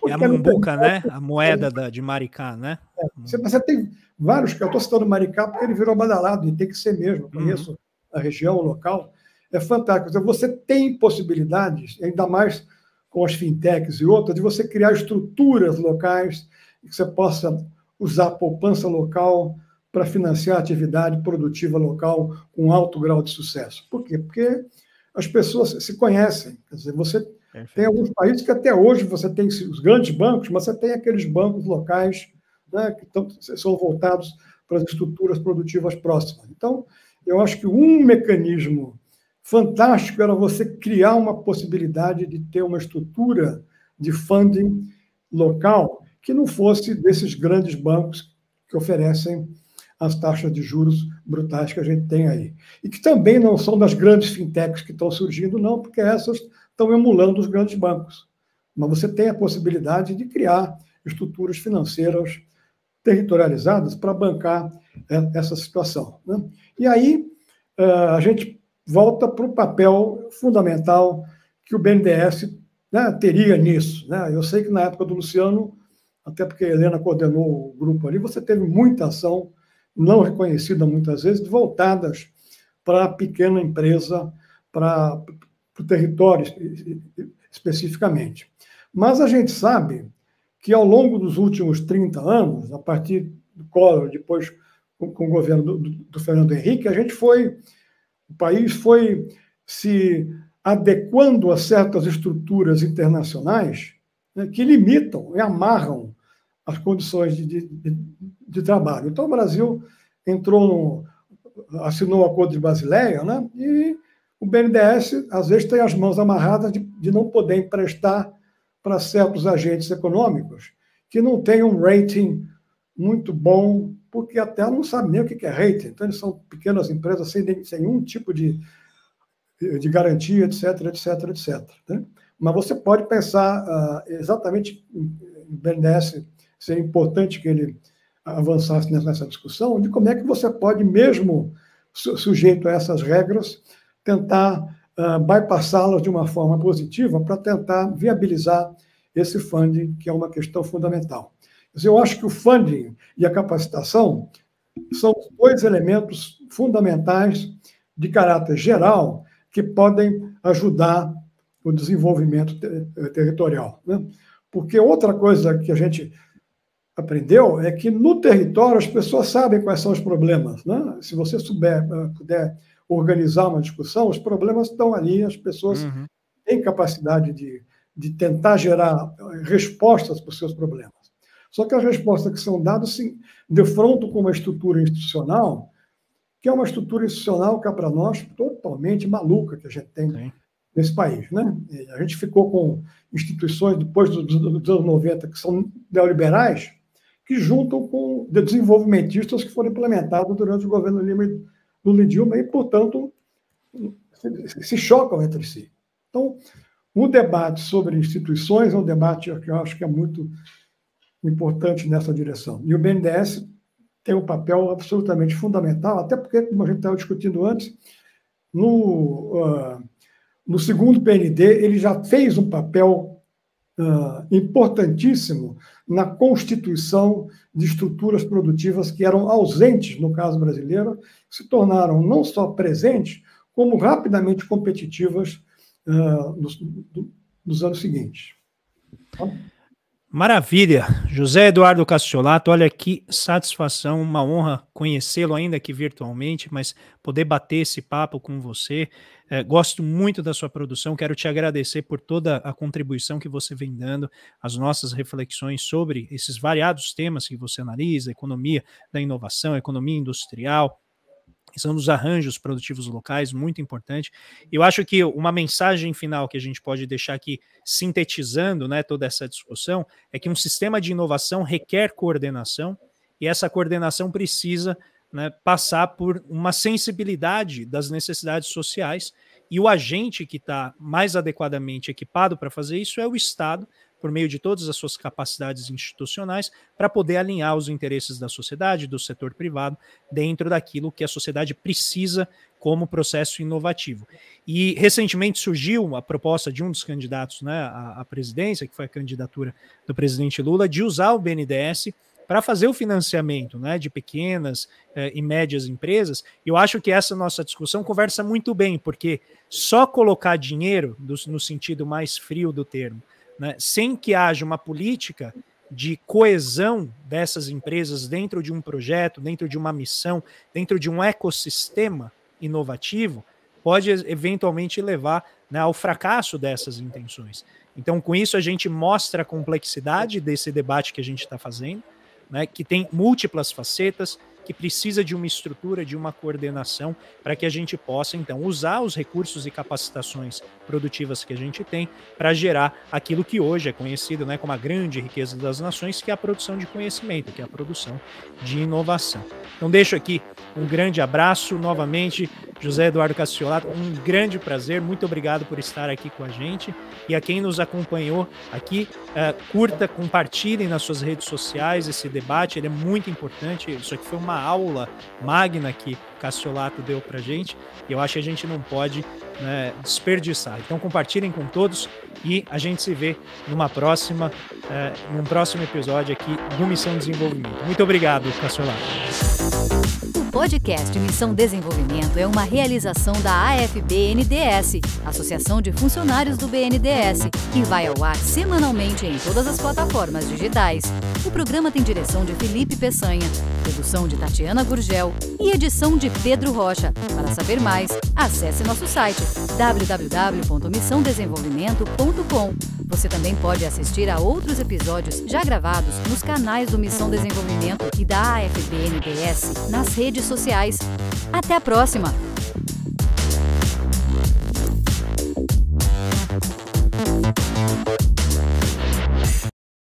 B: É a Mumbuca, né? A moeda de Maricá, né?
A: Você tem vários, eu estou citando Maricá porque ele virou badalado, e tem que ser mesmo, eu conheço a região, o local, é fantástico. Você tem possibilidades, ainda mais com as fintechs e outras, de você criar estruturas locais que você possa usar a poupança local para financiar a atividade produtiva local com alto grau de sucesso. Por quê? Porque as pessoas se conhecem. Quer dizer, você tem alguns países que até hoje você tem os grandes bancos, mas você tem aqueles bancos locais, né, que são voltados para as estruturas produtivas próximas. Então, eu acho que um mecanismo fantástico era você criar uma possibilidade de ter uma estrutura de funding local que não fosse desses grandes bancos que oferecem as taxas de juros brutais que a gente tem aí. E que também não são das grandes fintechs que estão surgindo, não, porque essas estão emulando os grandes bancos. Mas você tem a possibilidade de criar estruturas financeiras territorializadas para bancar essa situação. Né? E aí a gente volta para o papel fundamental que o BNDES, né, teria nisso. Né? Eu sei que na época do Luciano, até porque a Helena coordenou o grupo ali, você teve muita ação, não reconhecida muitas vezes, voltadas para a pequena empresa, para o território especificamente. Mas a gente sabe que ao longo dos últimos 30 anos, a partir do Collor, depois com o governo do Fernando Henrique, o país foi se adequando a certas estruturas internacionais, né, que limitam e amarram as condições de trabalho. Então, o Brasil assinou o Acordo de Basileia, né, e o BNDES, às vezes, tem as mãos amarradas de não poder emprestar para certos agentes econômicos que não têm um rating muito bom, porque até não sabem nem o que é rating. Então, eles são pequenas empresas sem nenhum tipo de garantia, etc, etc, etc. Né? Mas você pode pensar exatamente no BNDES, seria importante que ele avançasse nessa discussão, de como é que você pode, mesmo sujeito a essas regras, tentar bypassá-las de uma forma positiva para tentar viabilizar esse funding, que é uma questão fundamental. Eu acho que o funding e a capacitação são dois elementos fundamentais de caráter geral que podem ajudar o desenvolvimento territorial, né? Porque outra coisa que a gente aprendeu é que no território as pessoas sabem quais são os problemas, né? Se você puder organizar uma discussão, os problemas estão ali, as pessoas têm capacidade de tentar gerar respostas para os seus problemas. Só que as respostas que são dadas se defrontam com uma estrutura institucional, que é uma estrutura institucional que é para nós totalmente maluca que a gente tem nesse país, né? E a gente ficou com instituições depois dos anos 90 que são neoliberais, que juntam com desenvolvimentistas que foram implementados durante o governo Lula e Dilma e, portanto, se chocam entre si. Então, o debate sobre instituições é um debate que eu acho que é muito importante nessa direção. E o BNDES tem um papel absolutamente fundamental, até porque, como a gente estava discutindo antes, no segundo PND, ele já fez um papel importantíssimo na constituição de estruturas produtivas que eram ausentes, no caso brasileiro, se tornaram não só presentes, como rapidamente competitivas nos anos seguintes.
B: Maravilha. José Eduardo Cassiolato, olha que satisfação, uma honra conhecê-lo, ainda que virtualmente, mas poder bater esse papo com você. Gosto muito da sua produção, quero te agradecer por toda a contribuição que você vem dando, as nossas reflexões sobre esses variados temas que você analisa, economia da inovação, economia industrial, são dos arranjos produtivos locais, muito importante. Eu acho que uma mensagem final que a gente pode deixar aqui, sintetizando, né, toda essa discussão, é que um sistema de inovação requer coordenação, e essa coordenação precisa, né, passar por uma sensibilidade das necessidades sociais, e o agente que está mais adequadamente equipado para fazer isso é o Estado, por meio de todas as suas capacidades institucionais, para poder alinhar os interesses da sociedade, do setor privado, dentro daquilo que a sociedade precisa como processo inovativo. E recentemente surgiu a proposta de um dos candidatos, né, à presidência, que foi a candidatura do presidente Lula, de usar o BNDES para fazer o financiamento, né, de pequenas e médias empresas. Eu acho que essa nossa discussão conversa muito bem, porque só colocar dinheiro, no sentido mais frio do termo, né, sem que haja uma política de coesão dessas empresas dentro de um projeto, dentro de uma missão, dentro de um ecossistema inovativo, pode eventualmente levar, né, ao fracasso dessas intenções. Então, com isso, a gente mostra a complexidade desse debate que a gente está fazendo, né, que tem múltiplas facetas, que precisa de uma estrutura, de uma coordenação, para que a gente possa, então, usar os recursos e capacitações produtivas que a gente tem para gerar aquilo que hoje é conhecido, né, como a grande riqueza das nações, que é a produção de conhecimento, que é a produção de inovação. Então, deixo aqui um grande abraço novamente, José Eduardo Cassiolato, um grande prazer, muito obrigado por estar aqui com a gente, e a quem nos acompanhou aqui, curta, compartilhem nas suas redes sociais esse debate, ele é muito importante, isso aqui foi uma aula magna que Cassiolato deu pra gente, e eu acho que a gente não pode, né, desperdiçar. Então compartilhem com todos e a gente se vê num próximo episódio aqui do Missão Desenvolvimento. Muito obrigado, Cassiolato.
C: O podcast Missão Desenvolvimento é uma realização da AFB-BNDES, Associação de Funcionários do BNDES, que vai ao ar semanalmente em todas as plataformas digitais. O programa tem direção de Felipe Peçanha, produção de Tatiana Gurgel e edição de Pedro Rocha. Para saber mais, acesse nosso site www.missãodesenvolvimento.com. Você também pode assistir a outros episódios já gravados nos canais do Missão Desenvolvimento e da AFB-BNDES nas redes sociais. Até a próxima!